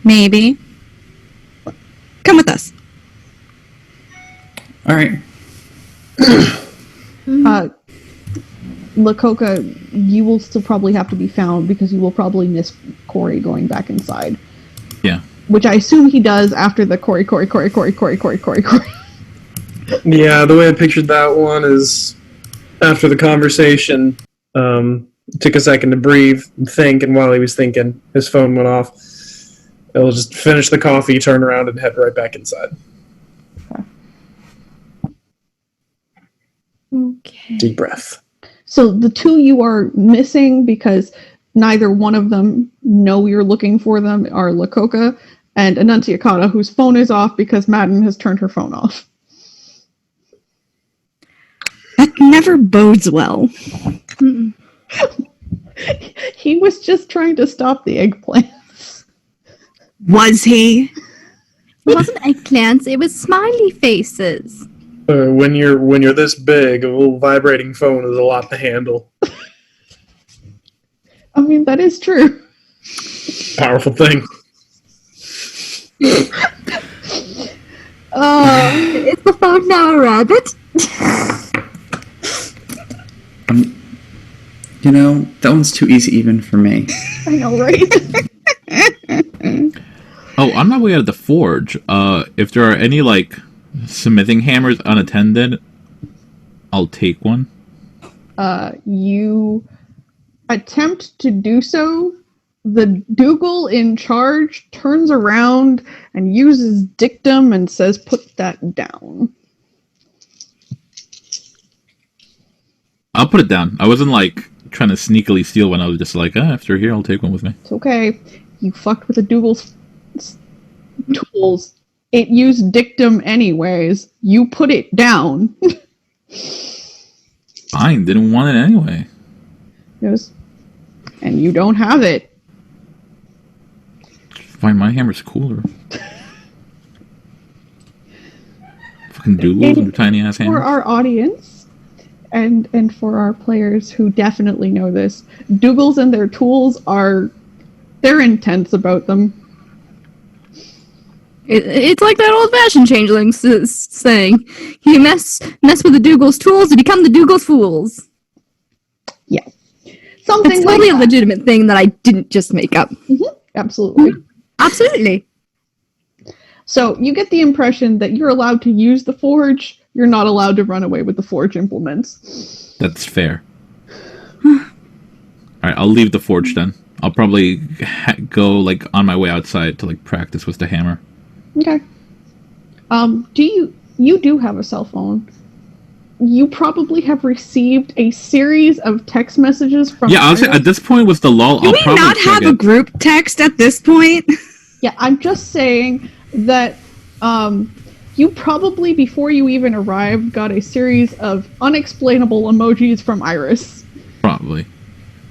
Maybe. Come with us. All right. Lakota, you will still probably have to be found because you will probably miss Corey going back inside. Yeah. Which I assume he does after the Corey. Yeah, the way I pictured that one is after the conversation, took a second to breathe and think, and while he was thinking, his phone went off. He'll just finish the coffee, turn around, and head right back inside. Okay. Deep breath. So the two you are missing because neither one of them know you're looking for them are Lakota and Annunciata, whose phone is off because Madden has turned her phone off. That never bodes well. Mm-mm. He was just trying to stop the eggplants. Was he? It wasn't eggplants, it was smiley faces. When you're this big, a little vibrating phone is a lot to handle. I mean, that is true. Powerful thing. Is the phone now a rabbit? You know, that one's too easy even for me. I know, right? Oh, on my way out of the forge, if there are any, like, smithing hammers unattended, I'll take one. You attempt to do so. The Dougal in charge turns around and uses dictum and says, "Put that down." I'll put it down. I wasn't, like, trying to sneakily steal one. I was just like, if they're here, I'll take one with me. It's okay. You fucked with the Dougal's tools. It used dictum anyways. You put it down. Fine, didn't want it anyway. Yes. And you don't have it. Fine, my hammer's cooler. Fucking Doogles with their tiny ass For hammers. our audience, and for our players who definitely know this, Dougals and their tools they're intense about them. It's like that old-fashioned changeling saying, "You mess with the Dougal's tools, you become the Dougal's fools." Yes. Something It's like totally a that. legitimate thing that I didn't just make up. Absolutely. Absolutely. So you get the impression that you're allowed to use the forge, you're not allowed to run away with the forge implements. That's fair. Alright, I'll leave the forge then. I'll probably go, like, on my way outside to, like, practice with the hammer. Okay. You do have a cell phone. You probably have received a series of text messages from Yeah, I'll say, Iris. at this point with the lull, Do I'll we probably not check have a it. group text at this point? Yeah, I'm just saying that you probably, before you even arrived, got a series of unexplainable emojis from Iris. Probably.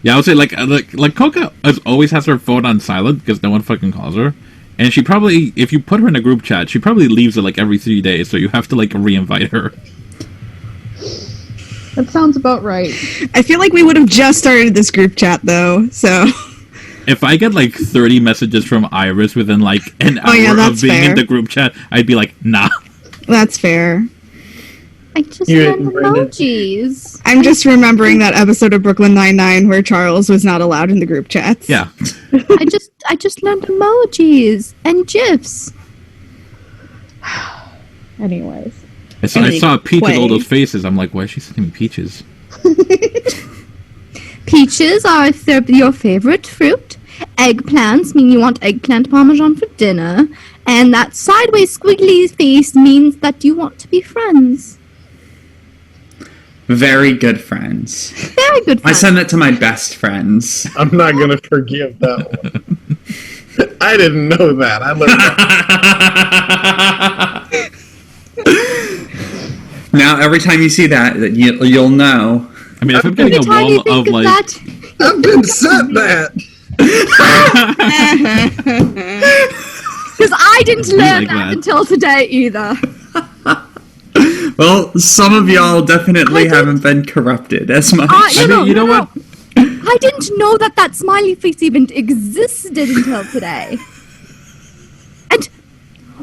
Yeah, I would say, like Coca always has her phone on silent because no one fucking calls her. And she probably, if you put her in a group chat, she probably leaves it, like, every 3 days, so you have to, like, re-invite her. That sounds about right. I feel like we would have just started this group chat though, so If I get, like, 30 messages from Iris within, like, an hour yeah, of that's being in fair. the group chat, I'd be like, nah. that's fair. I just You learned didn't, Brandon. emojis. I'm just remembering that episode of Brooklyn Nine-Nine where Charles was not allowed in the group chats. Yeah. I just learned emojis and gifs. Anyways. I saw a peach with all those faces. I'm like, why is she sending me peaches? Peaches are your favorite fruit. Eggplants mean you want eggplant parmesan for dinner. And that sideways squiggly face means that you want to be friends. Very good friends. Very good I friends. send that to my best friends. I'm not gonna forgive that one. I didn't know that. I learned that. Now, every time you see that you'll know. I mean, if I'm getting a Every time you wall think of, of like... that, I've been sent that. because I didn't learn like that that. until today either. Well, some of y'all definitely I don't- haven't been corrupted as much. I mean, you know what? I didn't know that smiley face even existed until today. And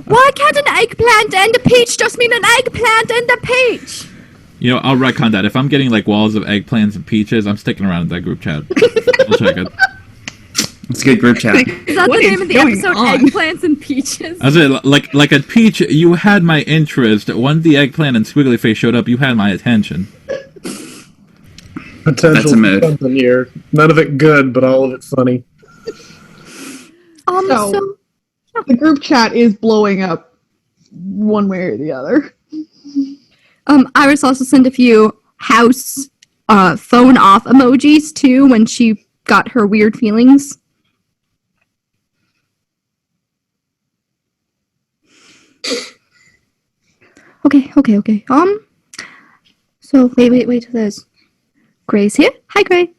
why can't an eggplant and a peach just mean an eggplant and a peach? You know, I'll retcon that. If I'm getting, like, walls of eggplants and peaches, I'm sticking around in that group chat. We'll check it. It's a good group chat. Is that What the is name of the going episode? on? Eggplants and peaches? I was like a peach, you had my interest. When the eggplant and squiggly face showed up, you had my attention. Potential That's a for mood. something here. None of it good, but all of it funny. So- So The group chat is blowing up one way or the other. Iris also sent a few house phone off emojis too when she got her weird feelings. Okay. So wait. There's Gray's here. Hi, Gray.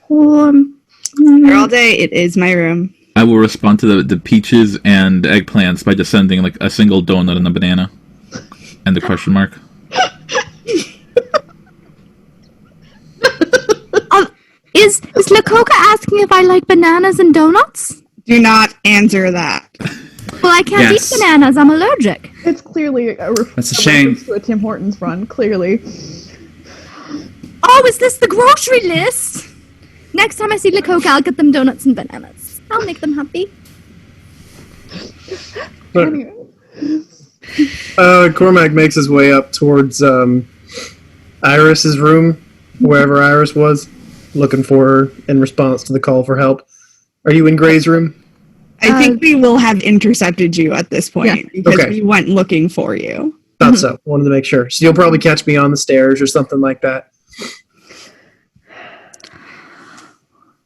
Here all day, it is my room. I will respond to the peaches and eggplants by just sending, like, a single donut and a banana. And the question mark. Is Lakoka asking if I like bananas and donuts? Do not answer that. Well, I can't Yes. eat bananas. I'm allergic. It's clearly That's a shame. reference to a Tim Hortons run, clearly. Oh, is this the grocery list? Next time I see Lakoka, I'll get them donuts and bananas. I'll make them happy. Anyway. Cormac makes his way up towards Iris's room, wherever Iris was, looking for her in response to the call for help. Are you in Gray's room? I think we will have intercepted you at this point because Okay. we went looking for you. Thought so. Wanted to make sure. So you'll probably catch me on the stairs or something like that.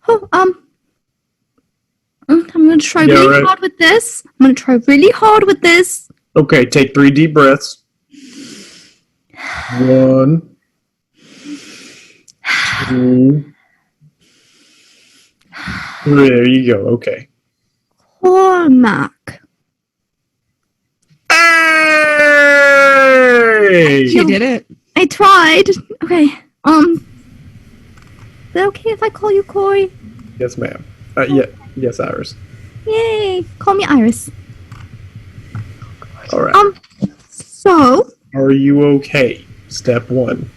Oh, I'm gonna try Yeah, really right. hard with this. I'm gonna try really hard with this. Okay, take 3 deep breaths. 1, 2, 3. There you go. Okay. Cormac. Hey! She did it. I tried. Okay. Is it okay if I call you Corey? Yes, ma'am. Yes, Iris. Yay! Call me Iris. All right. So Are you okay? Step one.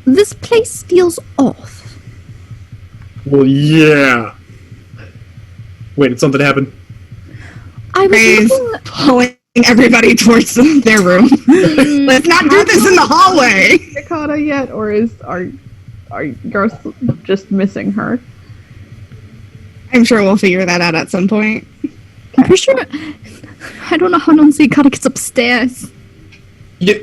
this place feels off. Well, yeah. Wait, did something happen? I was Ray's looking. pulling everybody towards their room. Let's not do this in the hallway. Yakata yet, or are you just missing her? I'm sure we'll figure that out at some point. I'm pretty sure. I don't know how Nunziakata gets upstairs. Yeah.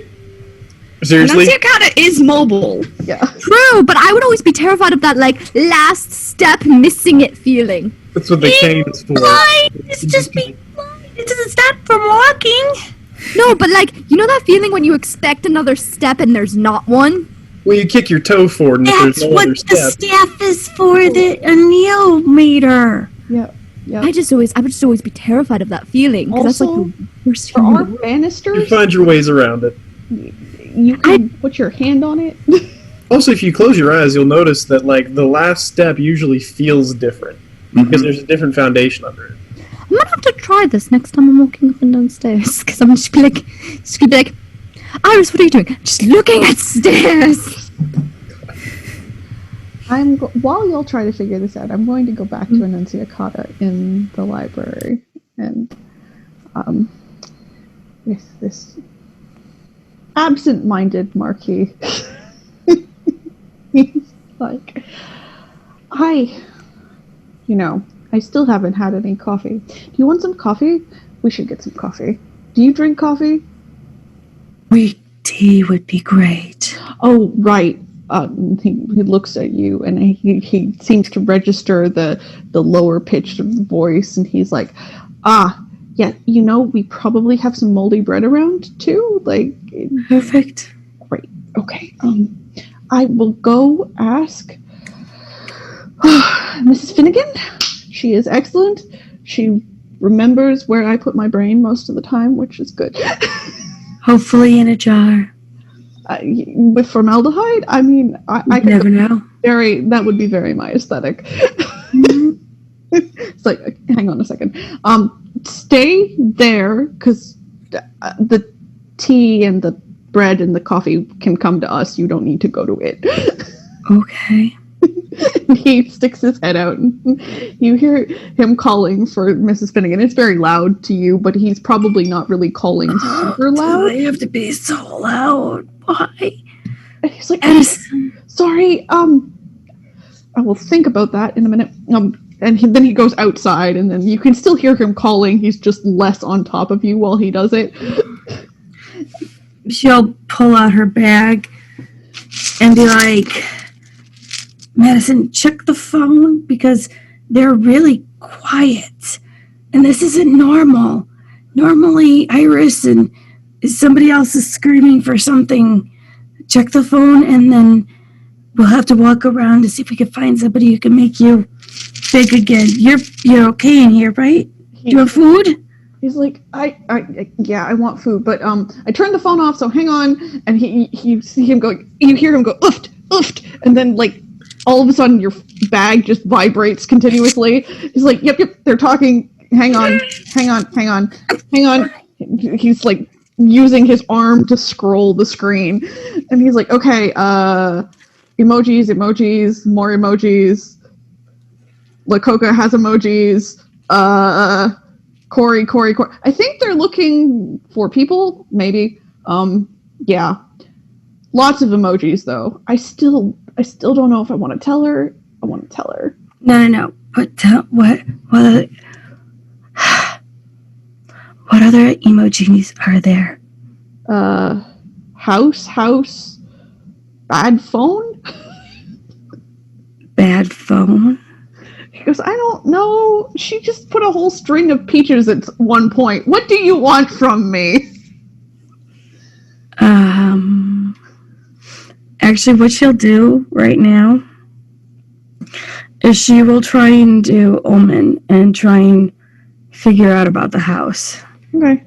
Seriously? Nunziakata is mobile. Yeah. True, but I would always be terrified of that, like, last step missing it feeling. That's what the cane is for. Blind. It's just being blind. It doesn't stop from walking. No, but like, you know that feeling when you expect another step and there's not one? Well, you kick your toe forward, and if That's there's no what other the step, staff is for. That Anil made her. Yeah. Yeah. I would just always be terrified of that feeling. 'Cause that's like Also, the worst For feeling. our in the world. you banisters, find your ways around it. you can put your hand on it. Also, if you close your eyes, you'll notice that like the last step usually feels different because there's a different foundation under it. I'm gonna have to try this next time I'm walking up and downstairs. Because I'm just gonna be like, Iris, what are you doing? Just looking at stairs. While y'all try to figure this out, I'm going to go back to Annunciata in the library, and with this absent-minded Marquis, he's like, I still haven't had any coffee. Do you want some coffee? We should get some coffee. Do you drink coffee? Weak tea would be great. Oh, right. He looks at you and he seems to register the lower pitch of the voice, and he's like, yeah, we probably have some moldy bread around too. Like, Perfect. great. Okay. I will go ask Mrs. Finnegan. She is excellent. She remembers where I put my brain most of the time, which is good. Hopefully in a jar. With formaldehyde, I mean, I You never know. that would be very my aesthetic. It's like, hang on a second. Stay there, because the tea and the bread and the coffee can come to us. You don't need to go to it. Okay. He sticks his head out, and you hear him calling for Mrs. Finnegan. It's very loud to you, but he's probably not really calling super loud. They have to be so loud. Why? And he's like, Edison. sorry, I will think about that in a minute. And then he goes outside, and then you can still hear him calling. He's just less on top of you while he does it. She'll pull out her bag and be like, Madison, check the phone because they're really quiet. And this isn't normal. Normally, Iris and somebody else is screaming for something. Check the phone, and then we'll have to walk around to see if we can find somebody who can make you big again. You're okay in here, right? Do you have food? He's like, yeah, I want food, but I turned the phone off, so hang on. And you see him going, you hear him go, ooft, ooft, and then like all of a sudden your bag just vibrates continuously. He's like, yep, they're talking. Hang on. He's like using his arm to scroll the screen, and he's like, okay, emojis, more emojis. Lakoka has emojis. Corey. I think they're looking for people, maybe. Yeah. Lots of emojis, though. I still don't know if I want to tell her. I want to tell her. No. But what other emojis are there? House, bad phone? Bad phone? He goes, I don't know. She just put a whole string of peaches at one point. What do you want from me? Actually, what she'll do right now is she will try and do Omen and try and figure out about the house. Okay.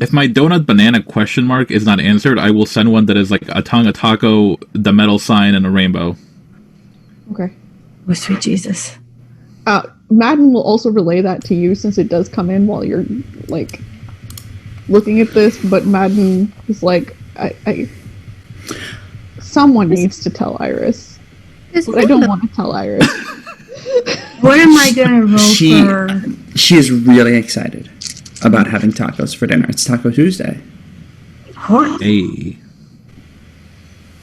if my donut banana question mark is not answered, I will send one that is like a tongue, a taco, the metal sign, and a rainbow. Okay. Oh, sweet Jesus. Madden will also relay that to you since it does come in while you're like looking at this. But Madden is like, someone needs to tell Iris. But I don't want to tell Iris. What am I gonna roll She- for? She is really excited about having tacos for dinner. It's Taco Tuesday. What? Hey.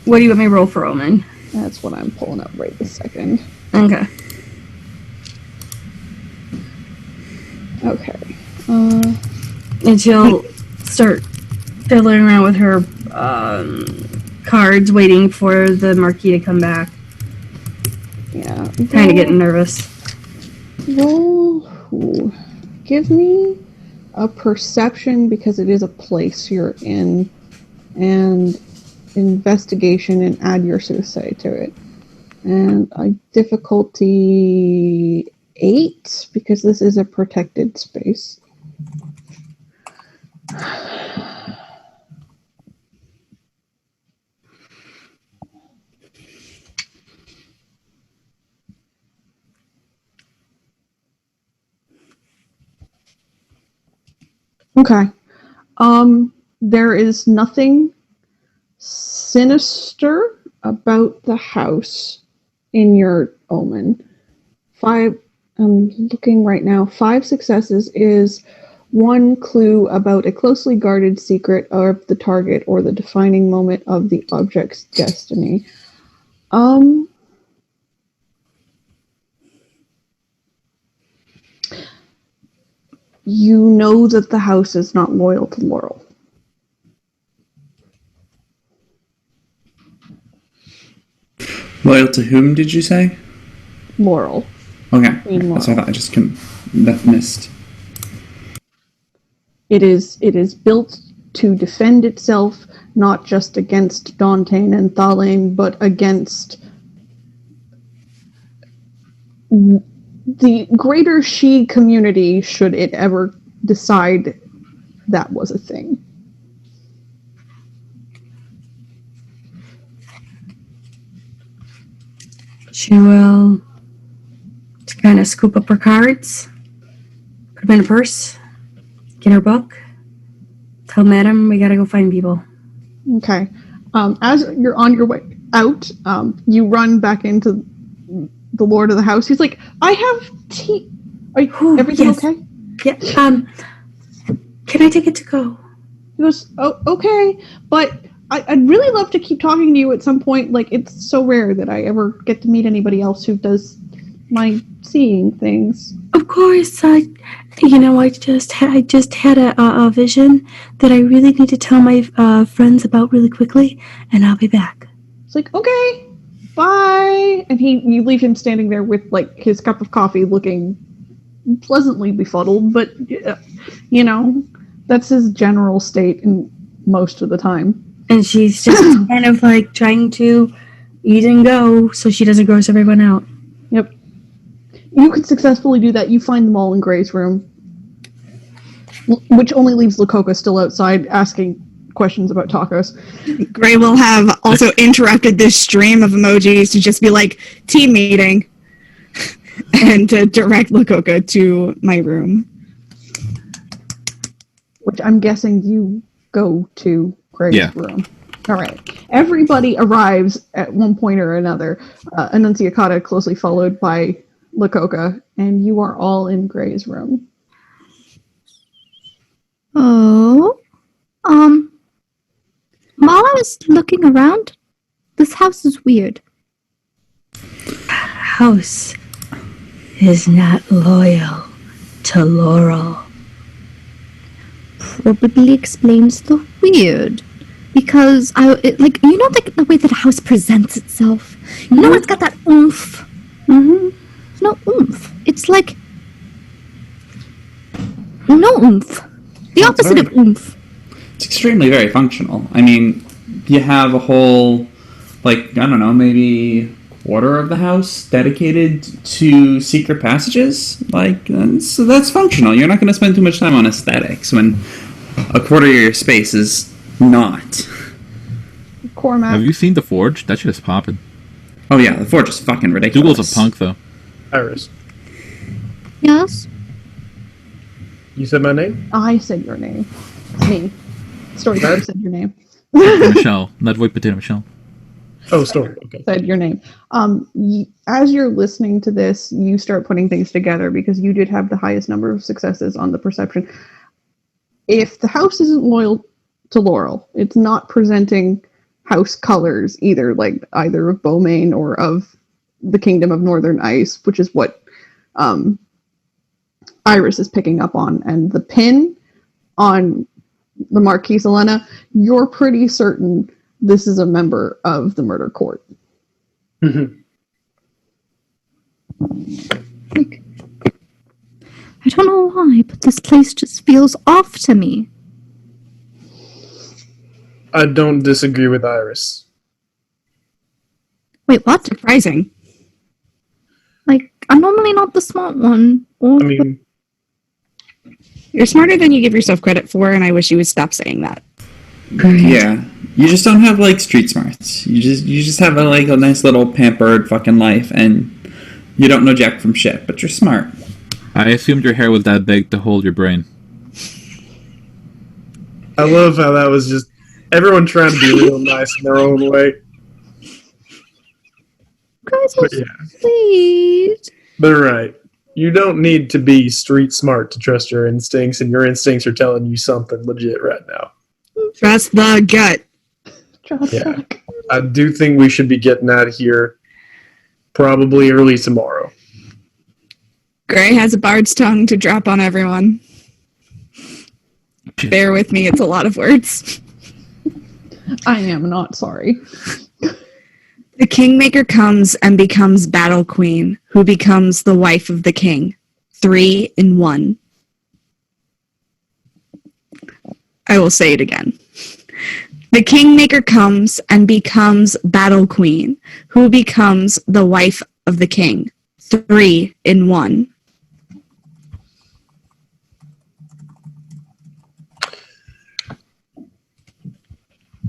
What do you want me to roll for, Omen? That's what I'm pulling up right this second. Okay. Okay. And she'll start fiddling around with her cards, waiting for the marquee to come back. Yeah. Kind of getting nervous. Roll. Ooh. Give me a perception because it is a place you're in, and investigation, and add your suicide to it. And a difficulty 8 because this is a protected space. Okay. There is nothing sinister about the house in your omen. 5, I'm looking right now. 5 successes is 1 clue about a closely guarded secret of the target or the defining moment of the object's destiny. You know that the house is not loyal to Laurel. Loyal to whom did you say? Laurel. Okay. Queen That's what I Laurel. thought. I just couldn't. That missed. It is built to defend itself, not just against Dauntain and Thalain, but against the greater She community, should it ever decide that was a thing. She will kind of scoop up her cards, put them in a purse, get her book, tell Madam we gotta go find people. Okay. As you're on your way out, you run back into the lord of the house. He's like, I have tea. Are you, Ooh, everything yes. okay? Yeah, can I take it to go? He goes, oh, okay, but I'd really love to keep talking to you at some point. Like, it's so rare that I ever get to meet anybody else who does my seeing things. Of course, I just had a vision that I really need to tell my friends about really quickly, and I'll be back. It's like, okay, bye. And you leave him standing there with, like, his cup of coffee looking pleasantly befuddled, but, you know, that's his general state in most of the time. And she's just kind of like trying to eat and go so she doesn't gross everyone out. Yep. You can successfully do that. You find them all in Gray's room, which only leaves Lakota still outside asking questions about tacos. Gray will have also interrupted this stream of emojis to just be like, team meeting, and to direct Lakota to my room. Which I'm guessing you go to Gray's Yeah. room. All right. Everybody arrives at one point or another. Annunciata closely followed by Lakota, and you are all in Gray's room. Oh. While I was looking around, this house is weird. House is not loyal to Laurel. Probably explains the weird. Because like the way that a house presents itself. You know, it's got that oomph. Mm-hmm. No oomph. It's like no oomph. The That's opposite of right. oomph. It's extremely very functional. I mean, you have a whole, like, I don't know, maybe quarter of the house dedicated to secret passages. Like, so that's functional. You're not going to spend too much time on aesthetics when a quarter of your space is not. Cormac. Have you seen The Forge? That shit is popping. Oh yeah, the Forge is fucking ridiculous. Dougal's a punk, though. Iris, Yes? you said my name? I said your name. It's me. Storyteller said your name. Michelle. Not Void Potato Michelle. Oh, story. Okay. Said your name. As you're listening to this, you start putting things together because you did have the highest number of successes on the perception. If the house isn't loyal to Laurel, it's not presenting house colors either, like either of Beaumain or of the Kingdom of Northern Ice, which is what Iris is picking up on. And the pin on the Marquise Elena, you're pretty certain this is a member of the murder court. Like, I don't know why, but this place just feels off to me. I don't disagree with Iris. Wait, what? Surprising. Like, I'm normally not the smart one. Or I mean, You're smarter than you give yourself credit for, and I wish you would stop saying that. Great. Yeah, you just don't have like street smarts. You just have a nice little pampered fucking life, and you don't know jack from shit, but you're smart. I assumed your hair was that big to hold your brain. I love how that was just everyone trying to be real nice in their own way. guys are But yeah, sweet. they're right. You don't need to be street smart to trust your instincts, and your instincts are telling you something legit right now. Trust the gut. Just Yeah. like, I do think we should be getting out of here probably early tomorrow. Gray has a bard's tongue to drop on everyone. Bear with me, it's a lot of words. I am not sorry. The Kingmaker comes and becomes Battle Queen, who becomes the wife of the king. 3 in 1. I will say it again. The Kingmaker comes and becomes Battle Queen, who becomes the wife of the king. 3 in 1.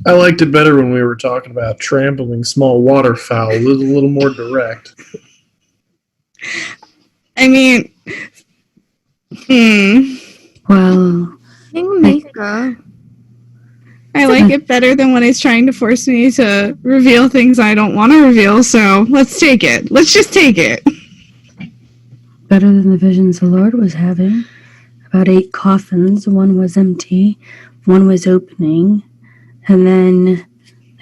I liked it better when we were talking about trampling small waterfowl. It was a little more direct. I mean, Well, Kingmaker. I like it better than when it's trying to force me to reveal things I don't want to reveal, so let's take it. Let's just take it. better than the visions the Lord was having. About 8 coffins. One was empty, one was opening, and then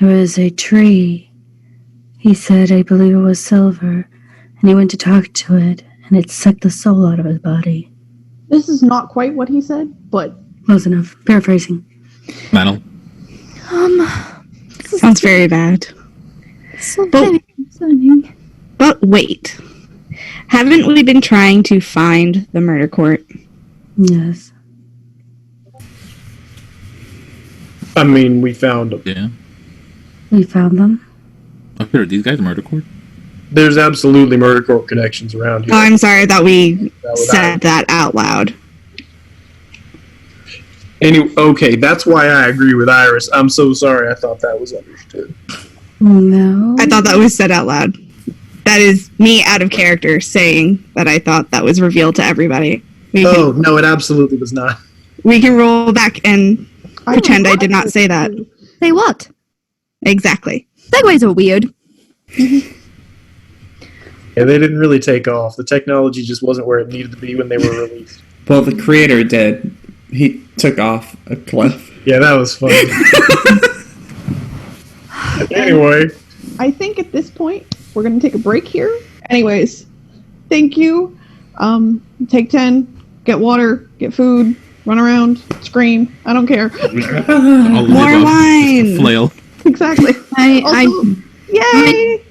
there was a tree. He said, I believe it was silver, and he went to talk to it, and it sucked the soul out of his body. This is not quite what he said, but Close enough. Paraphrasing. Metal. This is Sounds very bad. so But- very concerning. But wait. Haven't we been trying to find the murder court? Yes. I mean, we found them. Yeah. We found them. Oh, Peter, these guys murder court? There's absolutely murder court connections around here. Oh, I'm sorry, I thought we That was said that out loud. Anyway, okay, that's why I agree with Iris. I'm so sorry. I thought that was understood. No. I thought that was said out loud. That is me out of character saying that I thought that was revealed to everybody. Oh, no, it absolutely was not. We can roll back and pretend I did not say that. Say what? Exactly. Segways are weird. Yeah, they didn't really take off. The technology just wasn't where it needed to be when they were released. Well, the creator did. He took off a cliff. Yeah, that was funny. Anyway, I think at this point we're going to take a break here. Anyways, thank you. Take 10, get water, get food, run around, scream. I don't care. All of the More above. wine. Flail. Exactly. Also, yay!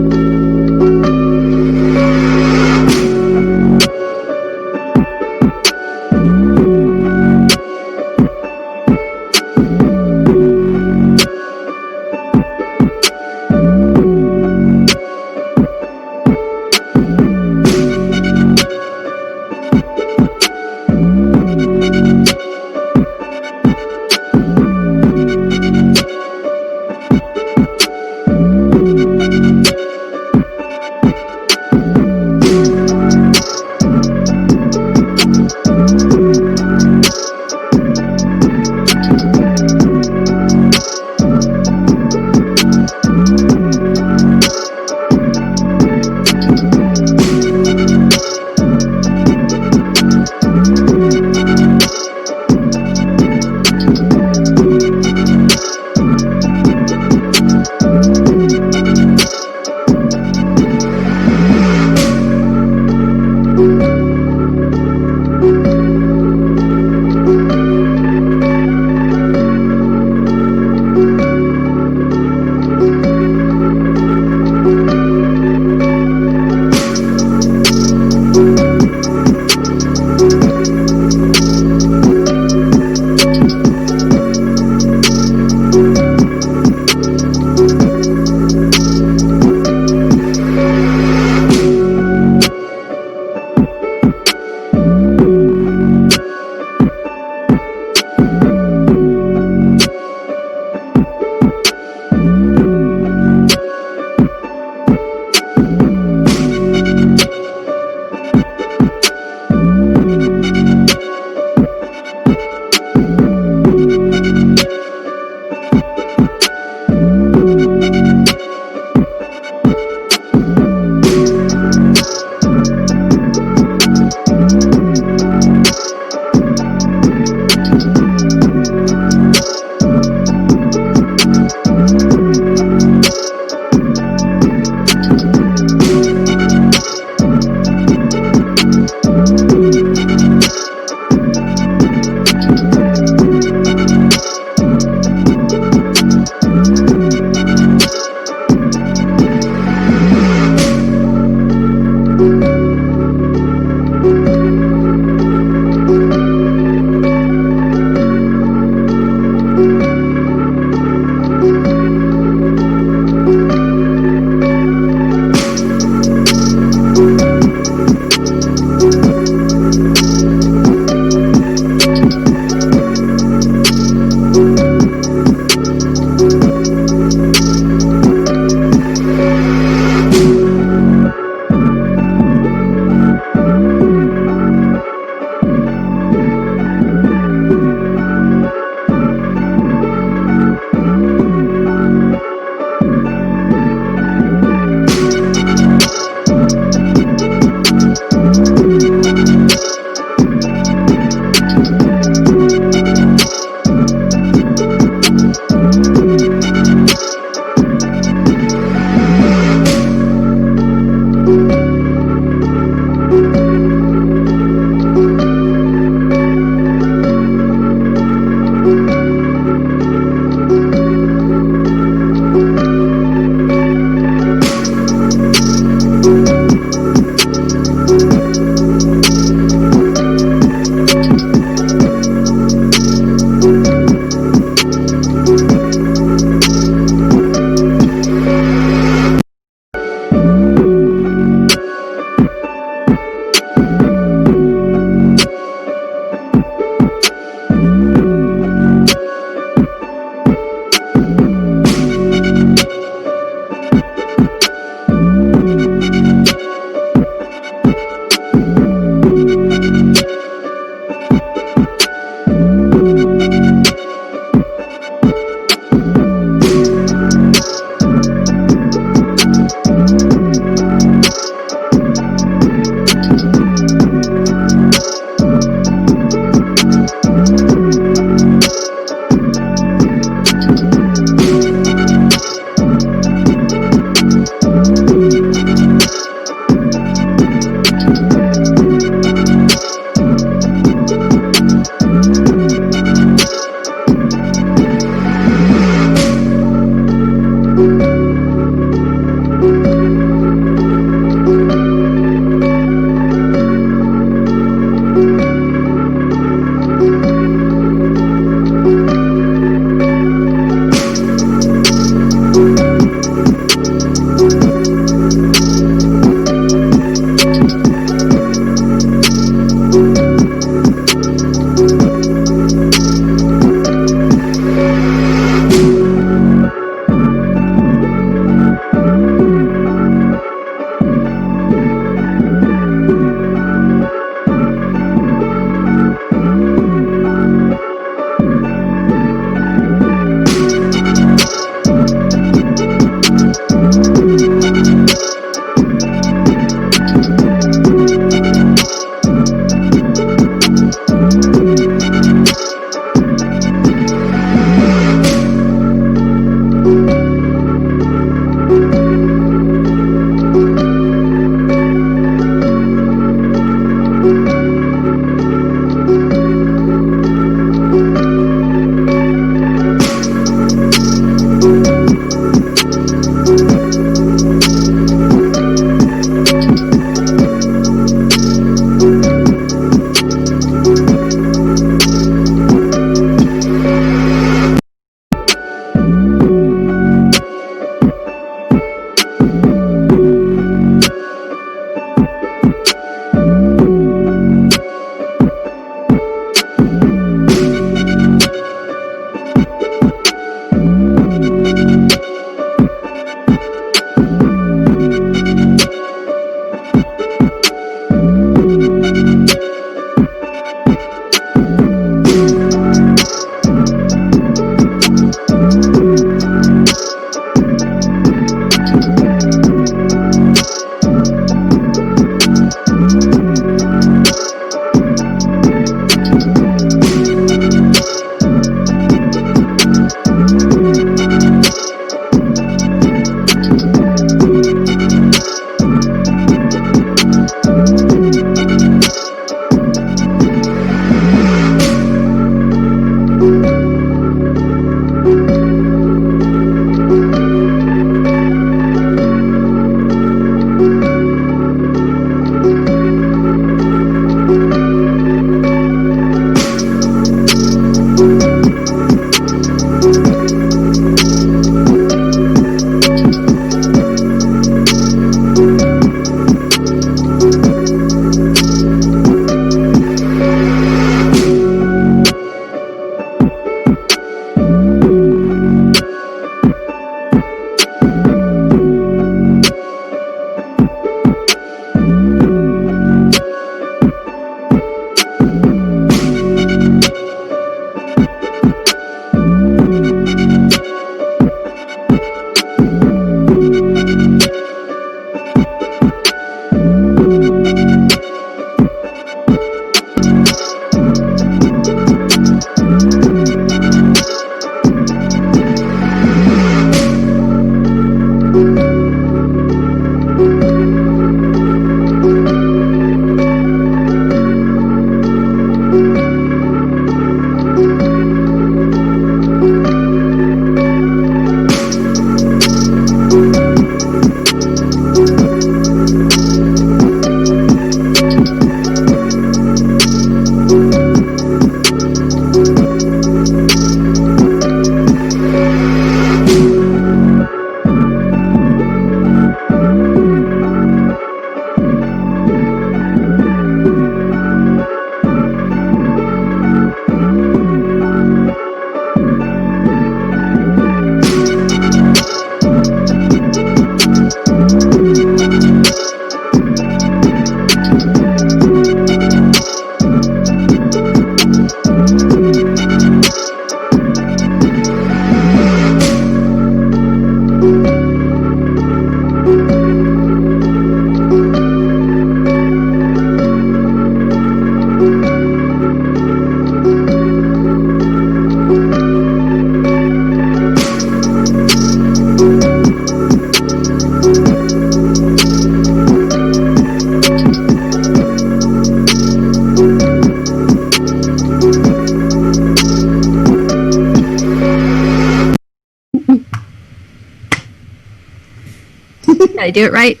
Did I do it right?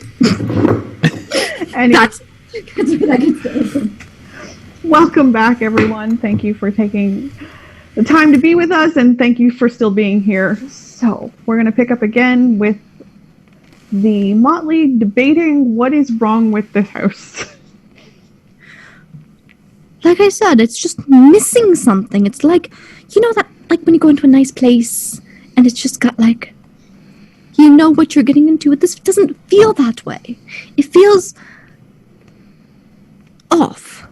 Anyway, That's what I can say. welcome back, everyone. Thank you for taking the time to be with us, and thank you for still being here. So, we're going to pick up again with the Motley debating what is wrong with this house. Like I said, it's just missing something. It's like, you know that, like when you go into a nice place and it's just got like, you know what you're getting into. This doesn't feel that way. It feels off.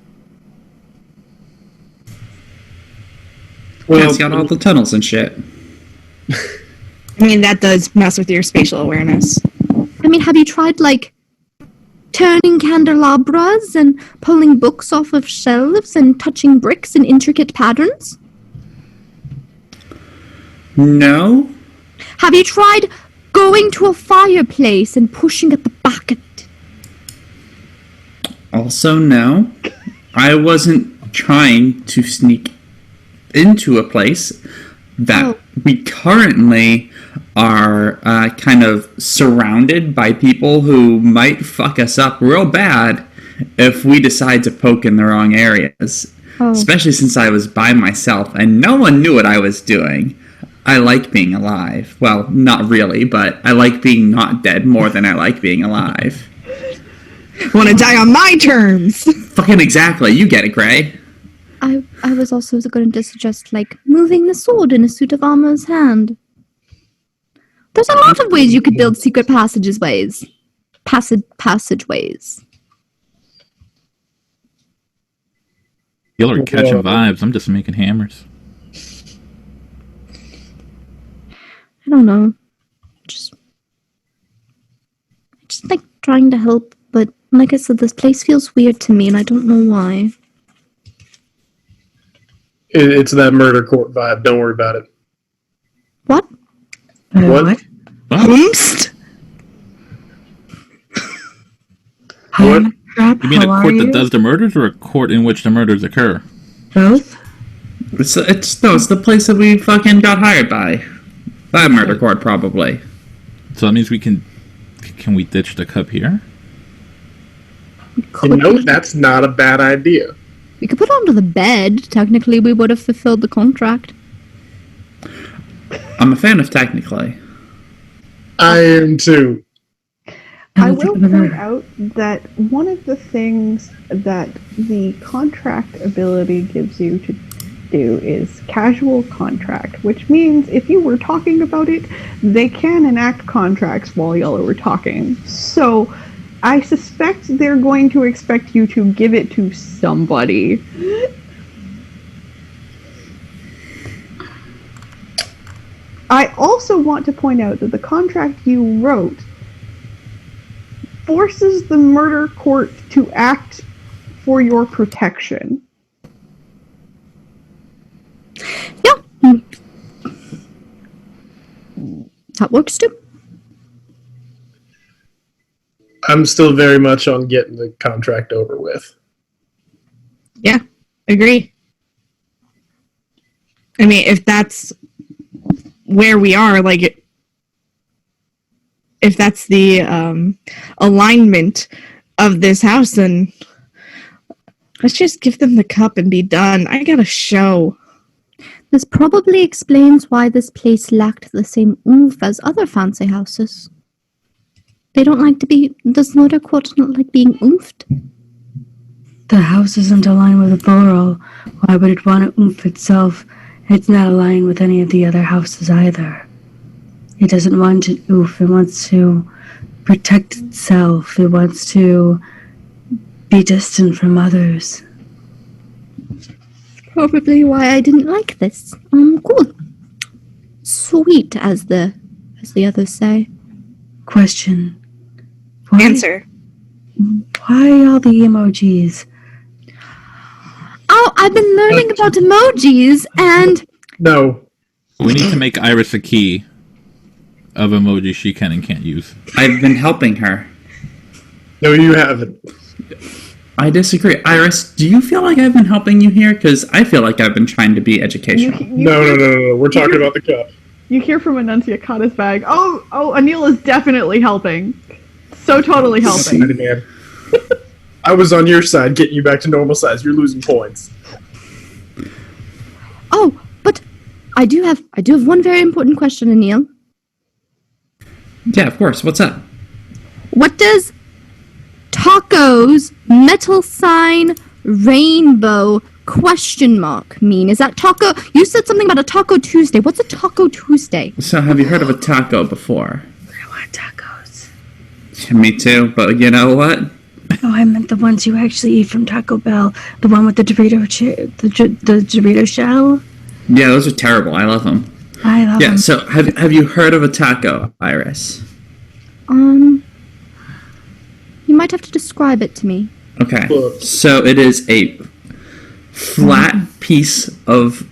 Yeah, it's got all the tunnels and shit. I mean, that does mess with your spatial awareness. I mean, have you tried like turning candelabras and pulling books off of shelves and touching bricks in intricate patterns? No? Have you tried going to a fireplace and pushing at the back of it? Also, no. I wasn't trying to sneak into a place that we currently are kind of surrounded by people who might fuck us up real bad if we decide to poke in the wrong areas. Especially since I was by myself and no one knew what I was doing. I like being alive. Well, not really, but I like being not dead more than I like being alive. Want to die on my terms? Fucking exactly. You get it, Gray. I was also going to suggest, like, moving the sword in a suit of armor's hand. There's a lot of ways you could build secret passageways. Passageways. Y'all are catching vibes. I'm just making hammers. I don't know. Just like trying to help, but like I said, this place feels weird to me, and I don't know why. It's that murder court vibe. Don't worry about it. What? What? Humst? What? You mean a court that does the murders, or a court in which the murders occur? Both? It's the place that we fucking got hired by. By a murder court, probably. So that means we can we ditch the cup here? You know, that's not a bad idea. We could put it onto the bed. Technically, we would have fulfilled the contract. I'm a fan of technically. I am too. I will point out that one of the things that the contract ability gives you to do is casual contract, which means if you were talking about it, they can enact contracts while y'all were talking. So I suspect they're going to expect you to give it to somebody. I also want to point out that the contract you wrote forces the murder court to act for your protection. Yeah. That works too. I'm still very much on getting the contract over with. Yeah, agree. I mean, if that's where we are, like, if that's the alignment of this house, then let's just give them the cup and be done. I got a show. This probably explains why this place lacked the same oomph as other fancy houses. They don't like to be... Does murder court not like being oofed? The house isn't aligned with the borough. Why would it want to oomph itself? It's not aligned with any of the other houses either. It doesn't want to oof. It wants to protect itself. It wants to be distant from others. Probably why I didn't like this. Cool. Sweet, as the others say. Question. Why, Answer. Why all the emojis? Oh, I've been learning about emojis, and... No. We need to make Iris a key of emojis she can and can't use. I've been helping her. No, you haven't. I disagree. Iris, do you feel like I've been helping you here? Because I feel like I've been trying to be educational. No. We're talking about the cup. You hear from Annunciata's bag, oh, Anil is definitely helping. So totally helping. Man. I was on your side, getting you back to normal size. You're losing points. Oh, but I do have one very important question, Anil. Yeah, of course. What's up? What does tacos metal sign rainbow question mark mean? Is that taco? You said something about a Taco Tuesday. What's a Taco Tuesday? So, have you heard of a taco before? I want tacos. Me too, but you know what? Oh, I meant the ones you actually eat from Taco Bell. The one with the Dorito, the Dorito shell. Yeah, those are terrible. I love them. I love Yeah, them. so have you heard of a taco, Iris? You might have to describe it to me. Okay. Look. So it is a flat piece of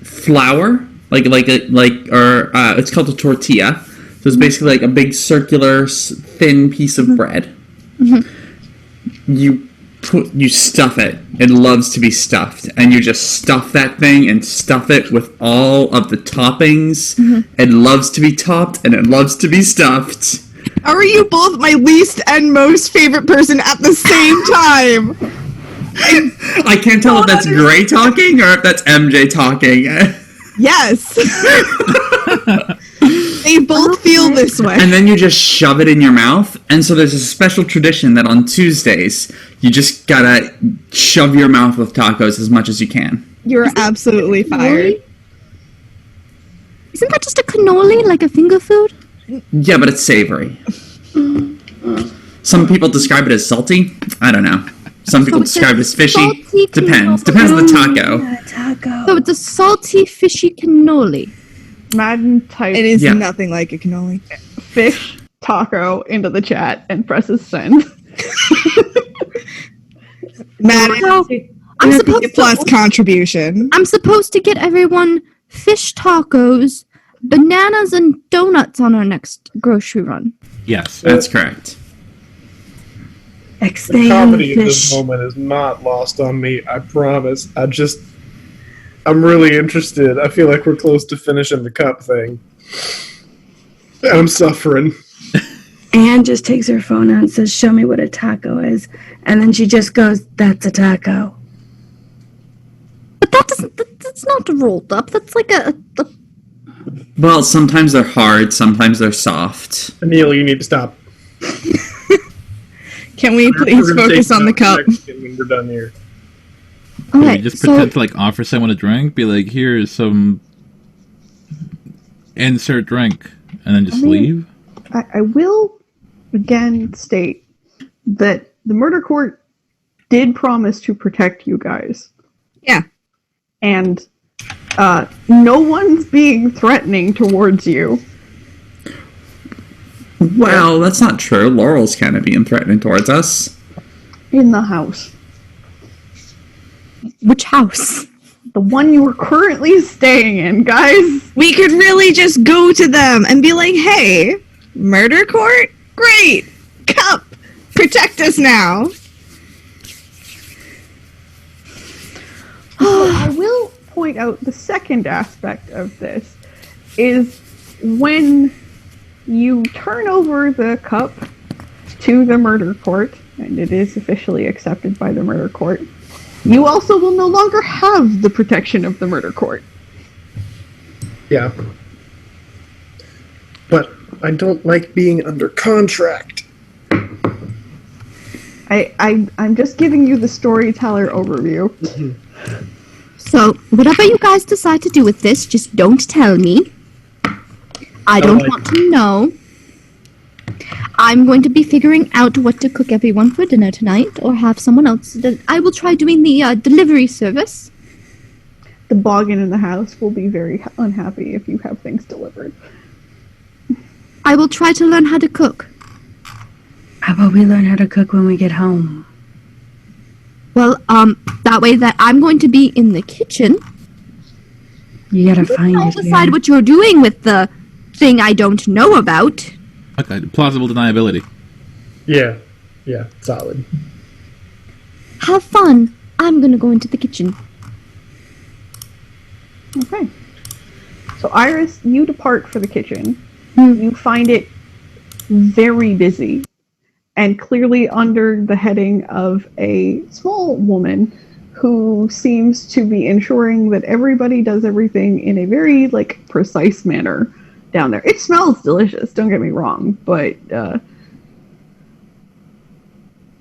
flour, it's called a tortilla. So it's basically like a big circular, thin piece of bread. You stuff it. It loves to be stuffed, and you just stuff that thing and stuff it with all of the toppings. It loves to be topped, and it loves to be stuffed. How are you both my least and most favorite person at the same time? I can't tell if that's Gray talking or if that's MJ talking. Yes. They both feel this way. And then you just shove it in your mouth. And so there's a special tradition that on Tuesdays, you just gotta shove your mouth with tacos as much as you can. You're absolutely fired. Isn't that just a cannoli, like a finger food? Yeah, but it's savory. Some people describe it as salty. I don't know. Some people it's a describe it as fishy. salty Depends. cannoli. Depends on the taco. Yeah, taco. So it's a salty, fishy cannoli. Madden types It is Yeah. nothing like a cannoli. fish taco into the chat and presses send. Madden, So, I'm supposed plus to, contribution. I'm supposed to get everyone fish tacos, bananas, and donuts on our next grocery run. Yes. That's correct. The Extend comedy of fish. this moment is not lost on me. I promise. I'm really interested. I feel like we're close to finishing the cup thing. And I'm suffering. Anne just takes her phone out and says, "Show me what a taco is," and then she just goes, "That's a taco." But that's not rolled up. That's like a Well, sometimes they're hard, sometimes they're soft. Anil, you need to stop. Can we please We're gonna focus take on the out cup? Mexican when we're done here. okay. You just So pretend to like offer someone a drink, be like, "Here's some insert drink," and then just leave. I will again state that the murder court did promise to protect you guys. Yeah. And no one's being threatening towards you. Well, that's not true. Laurel's kind of being threatening towards us. In the house. which house? The one you were currently staying in, guys. We could really just go to them and be like, hey, murder court? Great! Cup! Protect us now! I will point out the second aspect of this is when you turn over the cup to the murder court, and it is officially accepted by the murder court, you also will no longer have the protection of the murder court. Yeah. But I don't like being under contract. I'm just giving you the storyteller overview. So, whatever you guys decide to do with this, just don't tell me. I don't like want to know. I'm going to be figuring out what to cook everyone for dinner tonight, or have someone else. I will try doing the delivery service. The boggin in the house will be very unhappy if you have things delivered. I will try to learn how to cook. How about we learn how to cook when we get home? Well, that way that I'm going to be in the kitchen. You gotta find I'll it. decide here. what you're doing with the thing I don't know about. Okay, plausible deniability. Yeah. Yeah, solid. Have fun. I'm gonna go into the kitchen. Okay. So, Iris, you depart for the kitchen. Hmm. You find it very busy. and clearly under the heading of a small woman who seems to be ensuring that everybody does everything in a very like precise manner down there. It smells delicious, don't get me wrong, but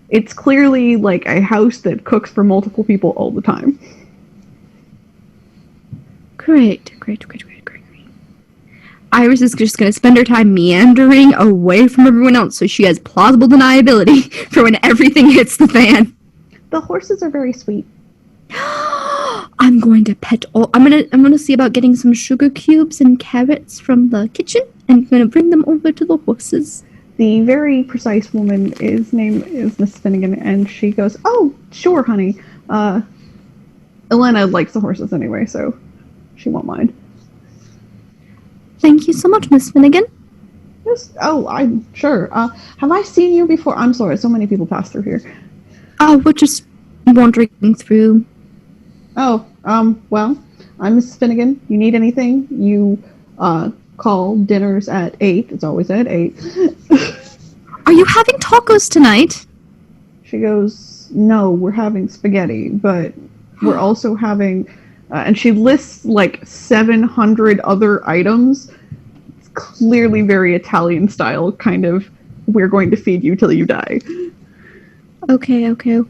it's clearly like a house that cooks for multiple people all the time. Great. Iris is just going to spend her time meandering away from everyone else so she has plausible deniability for when everything hits the fan. The horses are very sweet. I'm going to pet all. I'm gonna see about getting some sugar cubes and carrots from the kitchen, and I'm gonna bring them over to the horses. The very precise woman, his name is Miss Finnegan, and she goes, "Oh, sure, honey. Elena likes the horses anyway, so she won't mind." Thank you so much, Miss Finnegan. Yes. Oh, I'm sure. Have I seen you before? I'm sorry, so many people pass through here. Oh, we're just wandering through. Oh, well, I'm Miss Finnegan. You need anything, you call dinners at 8. It's always at 8. Are you having tacos tonight? She goes, "No, we're having spaghetti, but we're also having," and she lists like 700 other items. It's clearly very Italian style, kind of, "We're going to feed you till you die." Okay. Okay,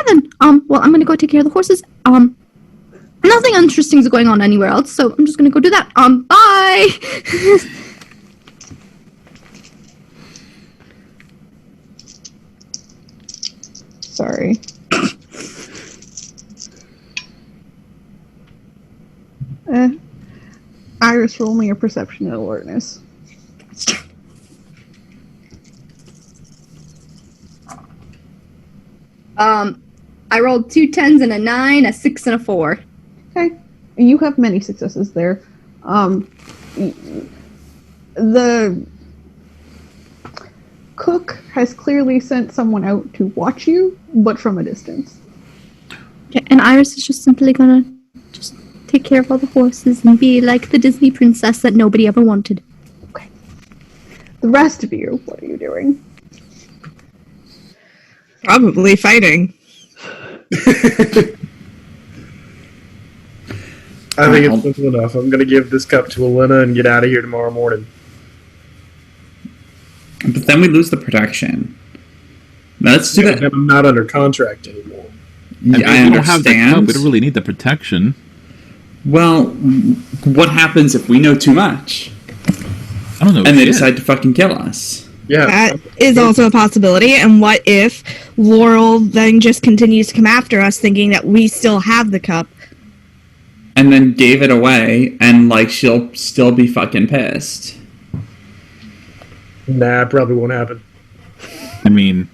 then. Well, I'm gonna go take care of the horses. Nothing interesting is going on anywhere else, so I'm just gonna go do that. Bye! Sorry. Iris, roll me a perception and alertness. I rolled 2 10s and a 9, a 6 and a 4. Okay. You have many successes there. The cook has clearly sent someone out to watch you, but from a distance. Okay, and Iris is just simply gonna just take care of all the horses and be like the Disney princess that nobody ever wanted. Okay. The rest of you, what are you doing? Probably fighting. I think it's simple enough. I'm going to give this cup to Elena and get out of here tomorrow morning. But then we lose the protection. Let's do that. I'm not under contract anymore. Yeah, I we don't have the cup. understand. We don't really need the protection. Well, what happens if we know too much I don't know. and they shit. decide to fucking kill us? Yeah. That is also a possibility. And what if Laurel then just continues to come after us thinking that we still have the cup? And then gave it away, and like she'll still be fucking pissed. Nah, probably won't happen. I mean,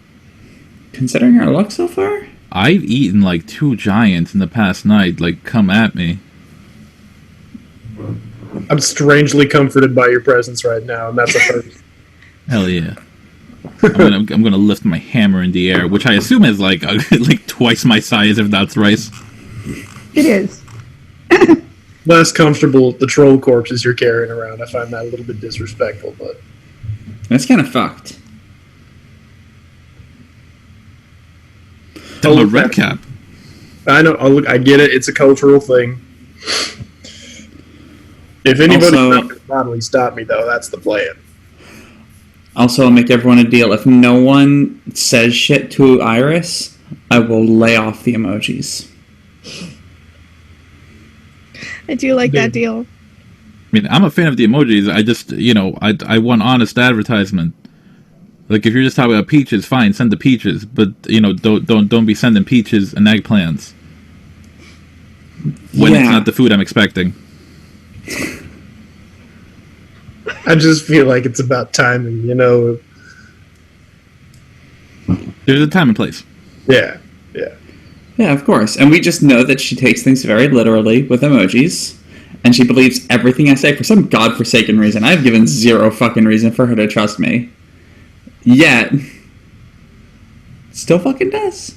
Considering our luck so far? I've eaten like 2 giants in the past night. Like, come at me. I'm strangely comforted by your presence right now, and that's a first. Hell yeah. I'm gonna lift my hammer in the air, which I assume is like like twice my size, if that's right. It is. Less comfortable the troll corpses you're carrying around. I find that a little bit disrespectful, but That's kind of fucked. I'm a red cap. I know. Look, I get it. It's a cultural thing. If anybody's Also- not going to bodily stop me, though, that's the plan. Also, I'll make everyone a deal. If no one says shit to Iris, I will lay off the emojis. I do like that deal. I mean, I'm a fan of the emojis. I just, I want honest advertisement. Like, if you're just talking about peaches, fine, send the peaches, but don't be sending peaches and eggplants when it's Yeah. not the food I'm expecting. I just feel like it's about timing, There's a time and place. Yeah. Yeah, of course. And we just know that she takes things very literally with emojis, and she believes everything I say for some godforsaken reason. I've given zero fucking reason for her to trust me. Yet, still fucking does.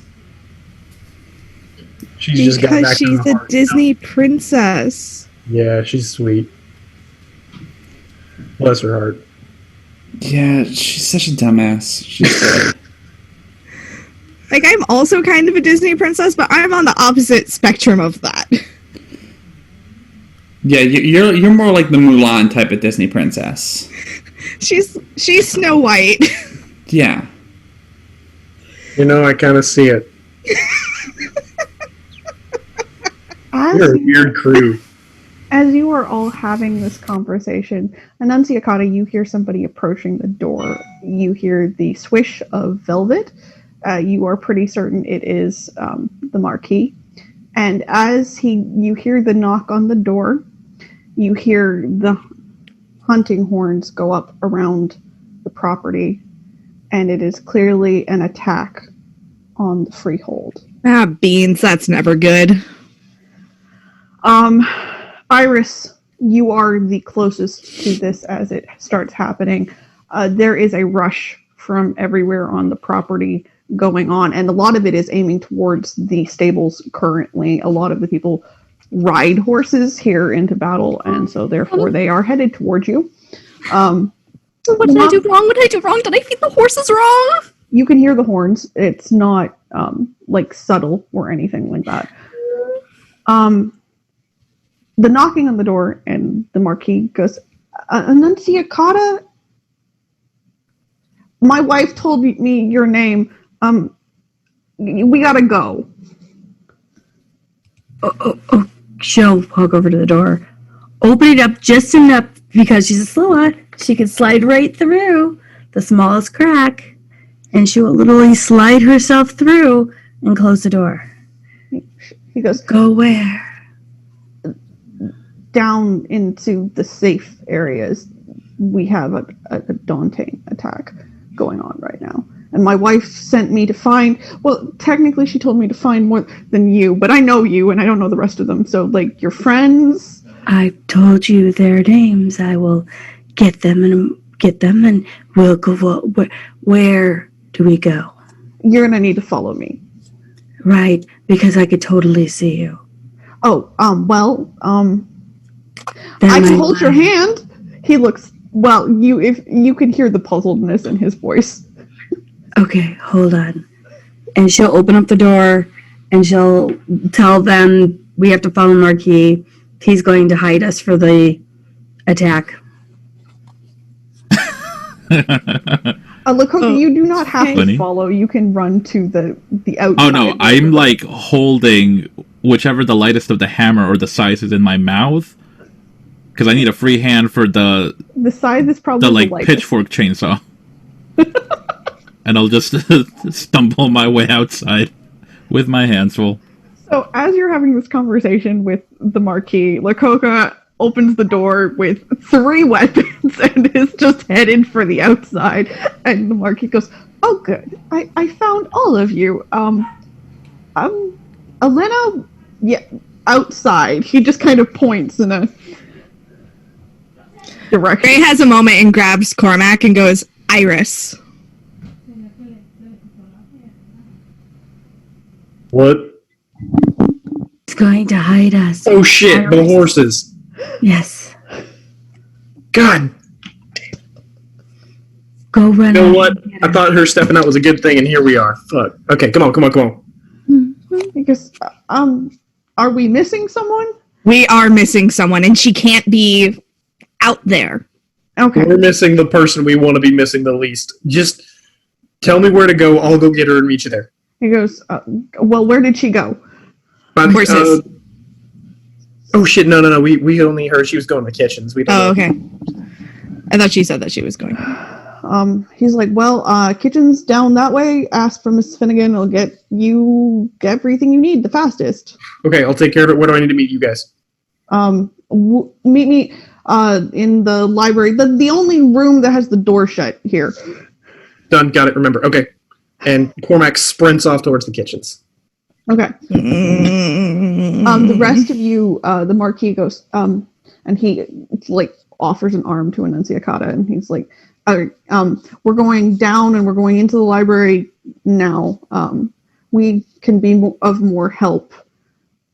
She's just got Because back to she's her a heart, Disney princess. Yeah, she's sweet. Bless her heart. Yeah, she's such a dumbass. She's great. Like, I'm also kind of a Disney princess, but I'm on the opposite spectrum of that. Yeah, you're more like the Mulan type of Disney princess. She's Snow White. Yeah. You know, I kind of see it. As You're a you- weird crew. As you are all having this conversation, Annunciata, you hear somebody approaching the door. You hear the swish of velvet. You are pretty certain it is the Marquis. And as you hear the knock on the door, you hear the hunting horns go up around the property, and it is clearly an attack on the freehold. Ah, beans, that's never good. Iris, you are the closest to this as it starts happening. There is a rush from everywhere on the property going on, and a lot of it is aiming towards the stables currently. A lot of the people ride horses here into battle, and so therefore they are headed towards you. What did I do wrong? What did I do wrong? Did I feed the horses wrong? You can hear the horns. It's not like subtle or anything like that. The knocking on the door, and the Marquis goes, Annunciata, my wife told me your name. We gotta go. Oh, she'll walk over to the door, open it up just enough because she's a Sloa. She can slide right through the smallest crack, and she will literally slide herself through and close the door. He goes, Go where? down into the safe areas. We have a daunting attack going on right now. And my wife sent me to find, well, technically she told me to find more than you, but I know you and I don't know the rest of them. So, like, your friends. I've told you their names. I will get them and we'll go. Where do we go? You're going to need to follow me. Right, because I could totally see you. Oh, Then I can I- hold your hand. He looks, well, if you could hear the puzzledness in his voice. Okay, hold on. And she'll open up the door and she'll tell them we have to follow Marquis. He's going to hide us for the attack. Lakota, you do not have Funny. to follow. You can run to the outside. Oh no, I'm like holding whichever the lightest of the hammer or the size is in my mouth. Because I need a free hand for the size is probably like lightest. pitchfork chainsaw. And I'll just stumble my way outside with my hands full. So as you're having this conversation with the Marquis, Lakota opens the door with 3 weapons and is just headed for the outside. And the Marquis goes, "Oh, good. I found all of you. Elena, yeah, outside." He just kind of points in a direction. Gray has a moment and grabs Cormac and goes, Iris. What? He's going to hide us. Oh shit, the horses. Yes. God, Go run. you know out what? and get I her. thought her stepping out was a good thing, and here we are. Fuck. Okay, come on. He goes, are we missing someone? We are missing someone, and she can't be out there. Okay. We're missing the person we want to be missing the least. Just tell me where to go. I'll go get her and meet you there. He goes, well, where did she go? But, Horses. oh shit! No. We only heard she was going to the kitchens. We don't Oh, know. okay. I thought she said that she was going. He's like, well, kitchen's down that way. Ask for Miss Finnegan. I'll get you everything you need the fastest. Okay, I'll take care of it. Where do I need to meet you guys? Meet me in the library. The only room that has the door shut here. Done. Got it. Remember. Okay. And Cormac sprints off towards the kitchens. Okay. The rest of you, the Marquis goes, and he like offers an arm to Annunciata, and he's like, we're going down and we're going into the library now. We can be of more help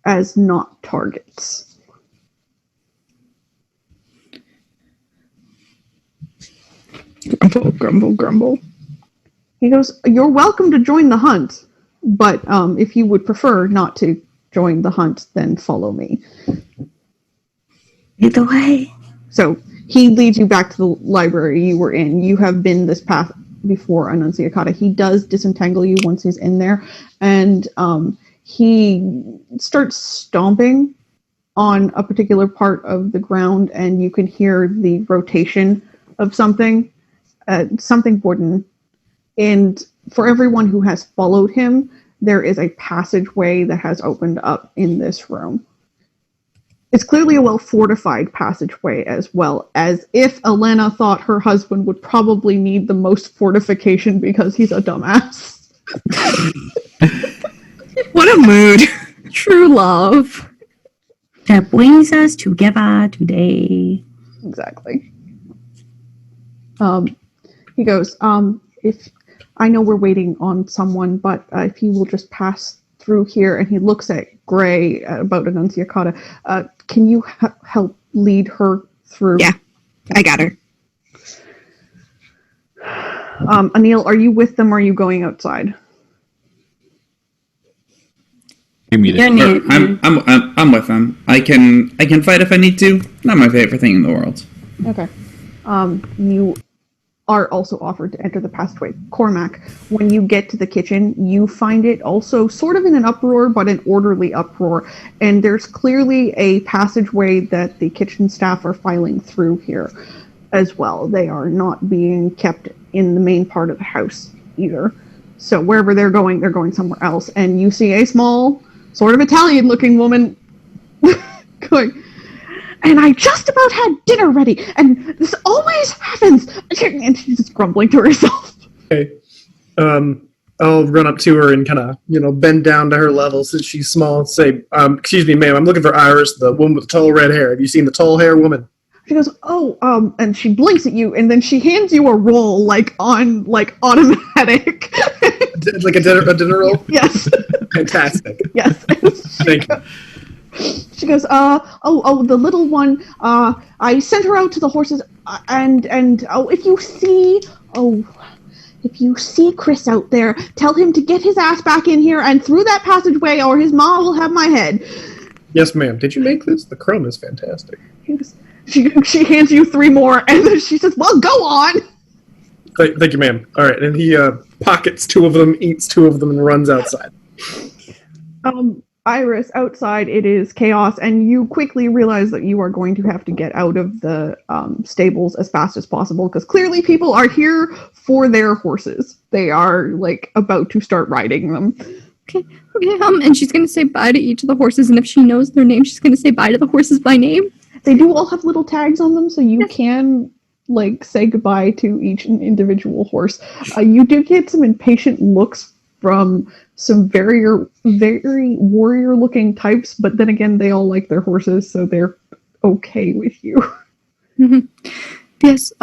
as not targets. Grumble, grumble, grumble. He goes, "You're welcome to join the hunt, but if you would prefer not to join the hunt, then follow me." Either way. So he leads you back to the library you were in. You have been this path before, Annunciata. He does disentangle you once he's in there, and he starts stomping on a particular part of the ground, and you can hear the rotation of something wooden. And for everyone who has followed him, there is a passageway that has opened up in this room. It's clearly a well-fortified passageway, as well, as if Elena thought her husband would probably need the most fortification because he's a dumbass. What a mood. True love. That brings us together today. Exactly. He goes, if I know we're waiting on someone, but if you will just pass through here, and he looks at Gray about Annunciata, can you help lead her through? Yeah, I got her. Anil, are you with them or are you going outside? Give me You're this. near- I'm with them. I can fight if I need to. Not my favorite thing in the world. Okay. You are also offered to enter the passageway. Cormac, when you get to the kitchen, you find it also sort of in an uproar, but an orderly uproar. And there's clearly a passageway that the kitchen staff are filing through here as well. They are not being kept in the main part of the house either. So wherever they're going somewhere else. And you see a small, sort of Italian-looking woman going, "And I just about had dinner ready, and this always happens." And she's just grumbling to herself. Okay. I'll run up to her and kind of, bend down to her level since she's small and say, "Excuse me, ma'am, I'm looking for Iris, the woman with the tall red hair. Have you seen the tall hair woman?" She goes, "Oh," and she blinks at you, and then she hands you a roll, on automatic. Like a dinner roll? Yes. Fantastic. Yes. Thank you. She goes, the little one, I sent her out to the horses, and if you see Chris out there, tell him to get his ass back in here and through that passageway, or his mom will have my head." Yes, ma'am. Did you make this? The crumb is fantastic. She hands you 3 more, and then she says, "Well, go on." Thank you, ma'am. All right, and he pockets 2 of them, eats 2 of them, and runs outside. Iris, outside it is chaos, and you quickly realize that you are going to have to get out of the stables as fast as possible, because clearly people are here for their horses. They are, about to start riding them. Okay, and she's gonna say bye to each of the horses, and if she knows their name, she's gonna say bye to the horses by name. They do all have little tags on them, so you can, say goodbye to each individual horse. You do get some impatient looks from some very warrior-looking types, but then again, they all like their horses, so they're okay with you. Mm-hmm. Yes,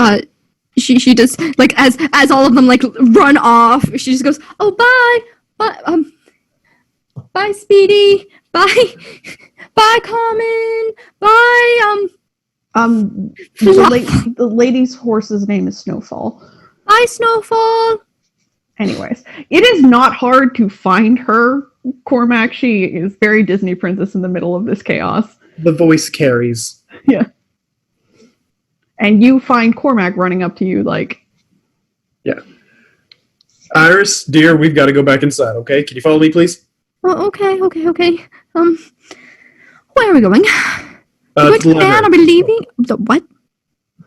she does, as all of them, run off, she just goes, "Oh, bye, bye, Speedy, bye, Common, bye, The lady's horse's name is Snowfall. bye, Snowfall." Anyways, it is not hard to find her, Cormac. She is very Disney princess in the middle of this chaos. The voice carries. Yeah. And you find Cormac running up to you Yeah. Iris, dear, we've got to go back inside, okay? Can you follow me, please? Oh, okay. Where are we going? To Which the man are library. we leaving? The what?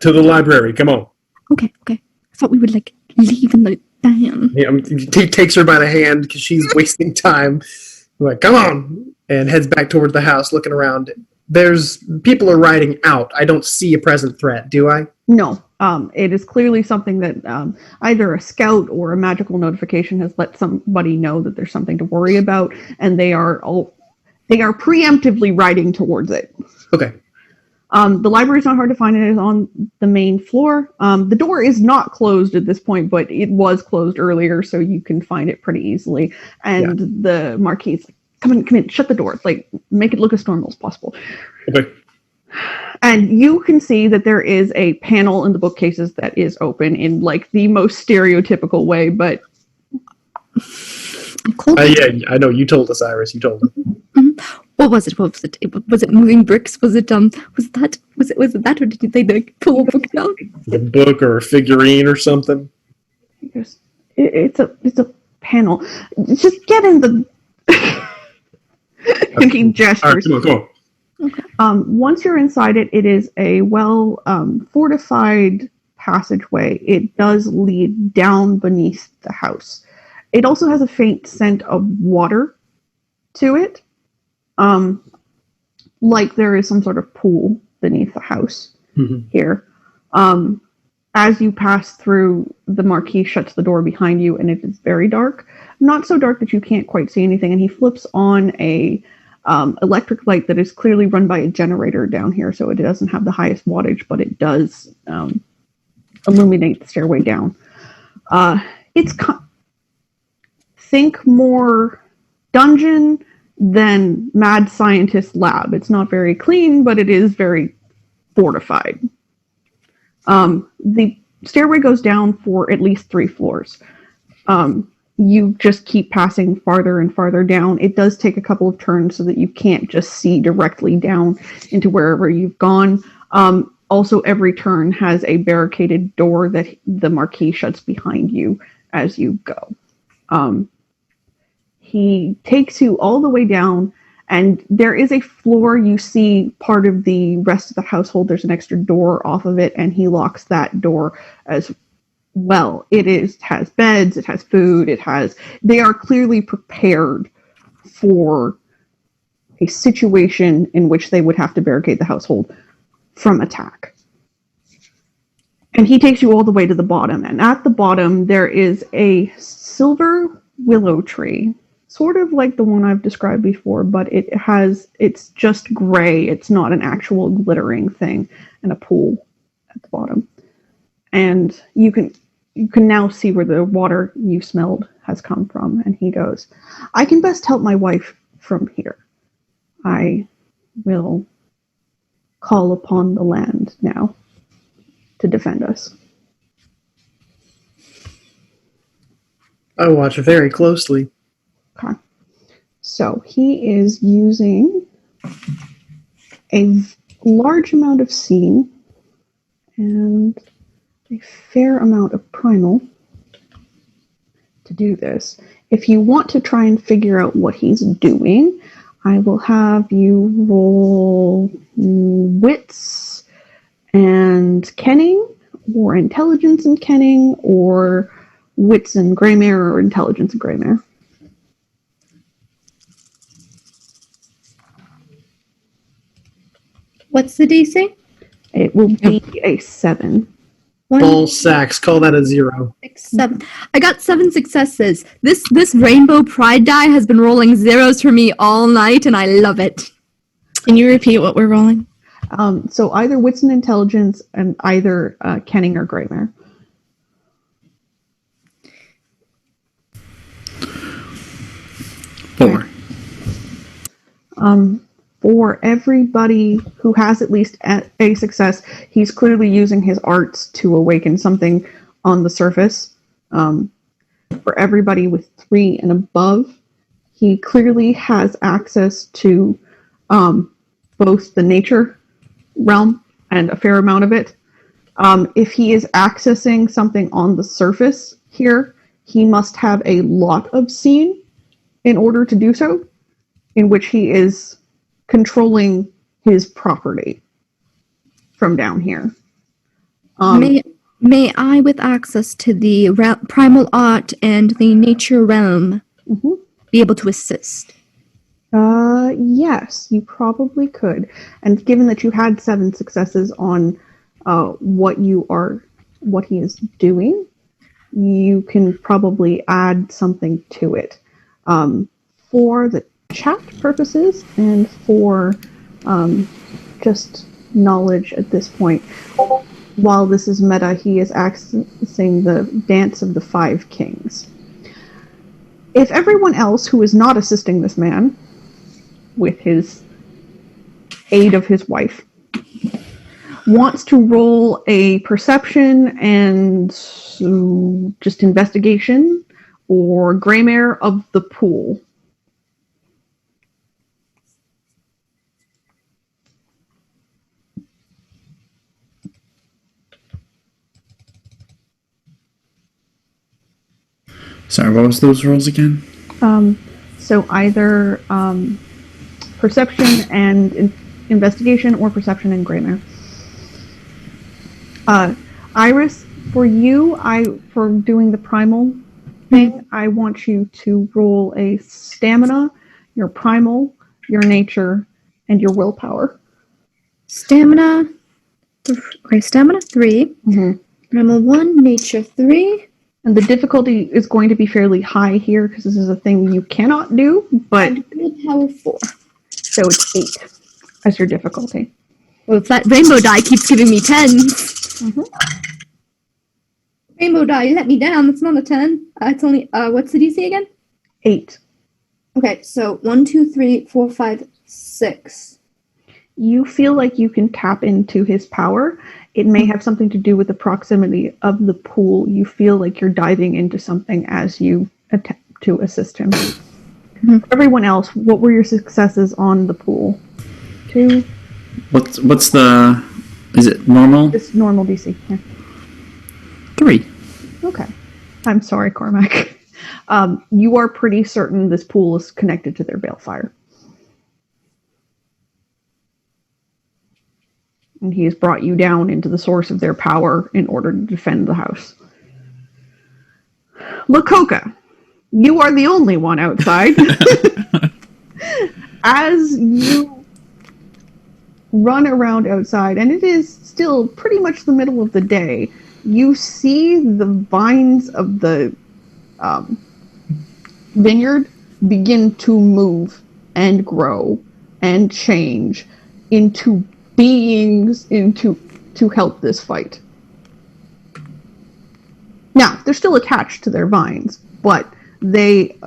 To the library, come on. Okay. I thought we would, leave in the van. He takes her by the hand because she's wasting time. I'm like, come on! And heads back towards the house, looking around. People are riding out. I don't see a present threat, do I? No. It is clearly something that either a scout or a magical notification has let somebody know that there's something to worry about, and they are preemptively riding towards it. Okay. The library is not hard to find. It is on the main floor. The door is not closed at this point, but it was closed earlier, so you can find it pretty easily. And the Marquis is like, come in, shut the door. Make it look as normal as possible. Okay. And you can see that there is a panel in the bookcases that is open in like the most stereotypical way, but Cold. Yeah, I know. You told us, Iris. You told us. What was it? What was it? Was it moving bricks? Was it Was that? Was it that? Or did they like, pull a book down? A book or a figurine or something. it's a panel. Just get in the. And he All right, gestures. come on. Once you're inside it, it is a well fortified passageway. It does lead down beneath the house. It also has a faint scent of water to it, like there is some sort of pool beneath the house here. As you pass through, the Marquis shuts the door behind you, and it is very dark. Not so dark that you can't quite see anything, and he flips on a electric light that is clearly run by a generator down here, so it doesn't have the highest wattage, but it does illuminate the stairway down. Think more dungeon than mad scientist lab. It's not very clean, but it is very fortified. The stairway goes down for at least 3 floors. You just keep passing farther and farther down. It does take a couple of turns so that you can't just see directly down into wherever you've gone. Also, every turn has a barricaded door that the Marquis shuts behind you as you go. He takes you all the way down, and there is a floor. You see part of the rest of the household. There's an extra door off of it, and he locks that door as well. It has beds, it has food, they are clearly prepared for a situation in which they would have to barricade the household from attack. And he takes you all the way to the bottom, and at the bottom there is a silver willow tree, sort of like the one I've described before, but it's just gray. It's not an actual glittering thing, and a pool at the bottom. And you can now see where the water you smelled has come from. And he goes, I can best help my wife from here. I will call upon the land now to defend us. I watch very closely. Okay. So he is using a large amount of seeing and a fair amount of primal to do this. If you want to try and figure out what he's doing, I will have you roll wits and kenning, or intelligence and kenning, or wits and greymare, or intelligence and greymare. What's the DC? It will be a 7. Ball sacks. Call that a 0. 6, 7. I got 7 successes. This rainbow pride die has been rolling zeros for me all night, and I love it. Can you repeat what we're rolling? So either wits and intelligence, and either kenning or greymare. Four. For everybody who has at least a success, he's clearly using his arts to awaken something on the surface. For everybody with 3 and above, he clearly has access to both the nature realm and a fair amount of it. If he is accessing something on the surface here, he must have a lot of seeing in order to do so, in which he is controlling his property from down here. May I, with access to the primal art and the nature realm, be able to assist? Yes, you probably could. And given that you had 7 successes on what he is doing, you can probably add something to it. For the chat purposes and for just knowledge at this point, while this is meta, he is accessing the Dance of the 5 Kings. If everyone else who is not assisting this man with his aid of his wife wants to roll a perception and just investigation or Greymare of the pool. Sorry, what was those rolls again? So either perception and investigation or perception and Greymare. Iris, for you, for doing the primal thing, I want you to roll a stamina, your primal, your nature, and your willpower. Stamina. Okay, stamina 3. Mm-hmm. Primal 1, nature 3. And the difficulty is going to be fairly high here because this is a thing you cannot do, but And willpower 4. so it's 8 as your difficulty. Well, if that rainbow die keeps giving me 10s. Mm-hmm. Rainbow die, you let me down. That's not a 10. It's only, what's the DC again? 8. Okay, so 1, 2, 3, 4, 5, 6. You feel like you can tap into his power. It may have something to do with the proximity of the pool. You feel like you're diving into something as you attempt to assist him. Mm-hmm. Everyone else, what were your successes on the pool? 2? What's the... Is it normal? It's normal DC. Yeah. 3. Okay. I'm sorry, Cormac. You are pretty certain this pool is connected to their balefire. And he has brought you down into the source of their power in order to defend the house. Makoka, you are the only one outside. As you run around outside, and it is still pretty much the middle of the day, you see the vines of the vineyard begin to move and grow and change into beings to help this fight. Now, they're still attached to their vines, but they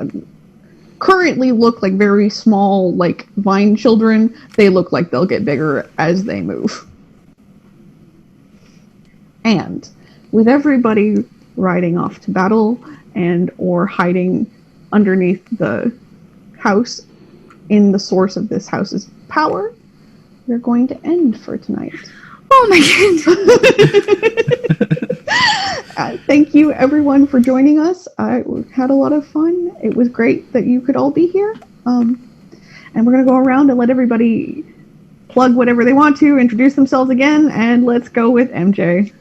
currently look like very small, like vine children. They look like they'll get bigger as they move. And with everybody riding off to battle and or hiding underneath the house in the source of this house's power, we're going to end for tonight. Oh my goodness. Thank you everyone for joining us. I had a lot of fun. It was great that you could all be here. And we're going to go around and let everybody plug whatever they want to, introduce themselves again, and let's go with MJ.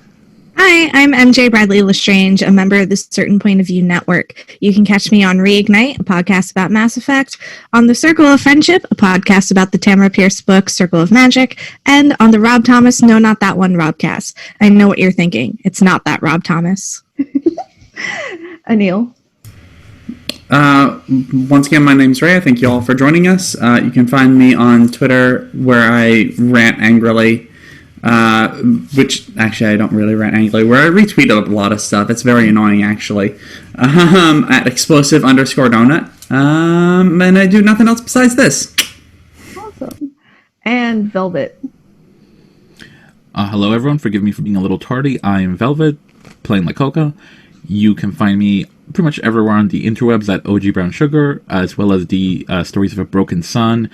Hi, I'm MJ Bradley Lestrange, a member of the Certain Point of View Network. You can catch me on Reignite, a podcast about Mass Effect, on The Circle of Friendship, a podcast about the Tamara Pierce book, Circle of Magic, and on the Rob Thomas No Not That One Robcast. I know what you're thinking. It's not that Rob Thomas. Anil. Once again, my name's Ray. I thank you all for joining us. You can find me on Twitter where I rant angrily. Which actually I don't really rant angrily, where I retweet a lot of stuff. It's very annoying actually. At explosive_donut. And I do nothing else besides this. Awesome. And Velvet. Hello everyone, forgive me for being a little tardy. I'm Velvet, playing Makoka. You can find me pretty much everywhere on the interwebs at OG Brown Sugar, as well as the Stories of a Broken Sun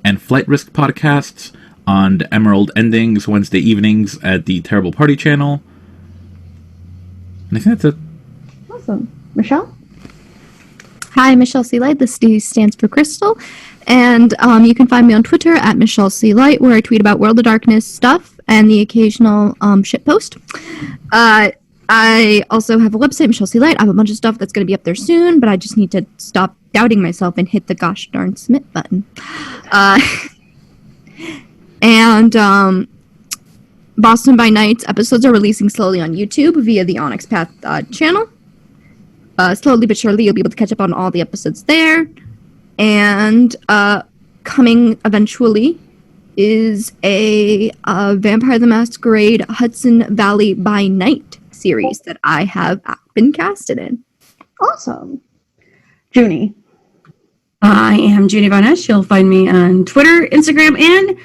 and Flight Risk podcasts on the Emerald Endings Wednesday evenings at the Terrible Party channel. And I think that's it. Awesome. Michelle? Hi, Michelle C. Light. This D stands for Crystal. And you can find me on Twitter at Michelle C. Light, where I tweet about World of Darkness stuff and the occasional shitpost. I also have a website, Michelle C. Light. I have a bunch of stuff that's going to be up there soon, but I just need to stop doubting myself and hit the gosh darn submit button. And Boston by Nights episodes are releasing slowly on YouTube via the Onyx Path channel. Slowly but surely, you'll be able to catch up on all the episodes there. And coming eventually is a Vampire the Masquerade Hudson Valley by Night series that I have been casted in. Awesome. Junie. I am Junie Von Esch. You'll find me on Twitter, Instagram, and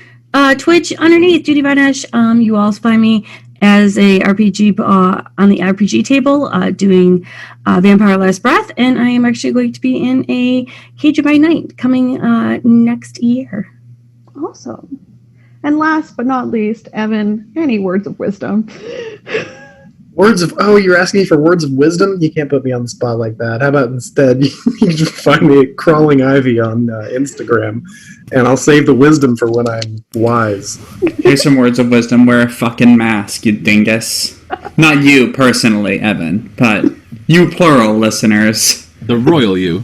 Twitch underneath Judy Varnash. You also find me as a RPG on the RPG table doing Vampire Last Breath, and I am actually going to be in a Cage by Night coming next year. Awesome. And last but not least, Evan, any words of wisdom? You're asking me for words of wisdom? You can't put me on the spot like that. How about instead, you can just find me at Crawling Ivy on Instagram, and I'll save the wisdom for when I'm wise. Here's some words of wisdom. Wear a fucking mask, you dingus. Not you personally, Evan, but you plural listeners. The royal you.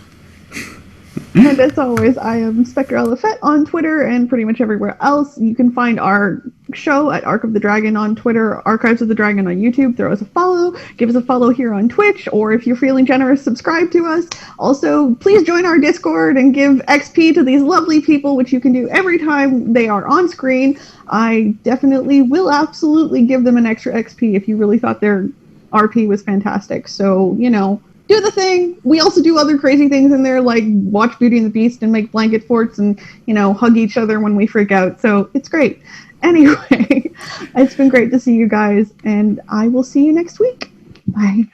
And as always, I am Spectrella Fett on Twitter and pretty much everywhere else. You can find our show at Arc of the Dragon on Twitter, Archives of the Dragon on YouTube. Throw us a follow. Give us a follow here on Twitch, or if you're feeling generous, subscribe to us. Also, please join our Discord and give XP to these lovely people, which you can do every time they are on screen. I definitely will absolutely give them an extra XP if you really thought their RP was fantastic. So, do the thing. We also do other crazy things in there, like watch Beauty and the Beast and make blanket forts and, hug each other when we freak out. So it's great. Anyway, it's been great to see you guys, and I will see you next week. Bye.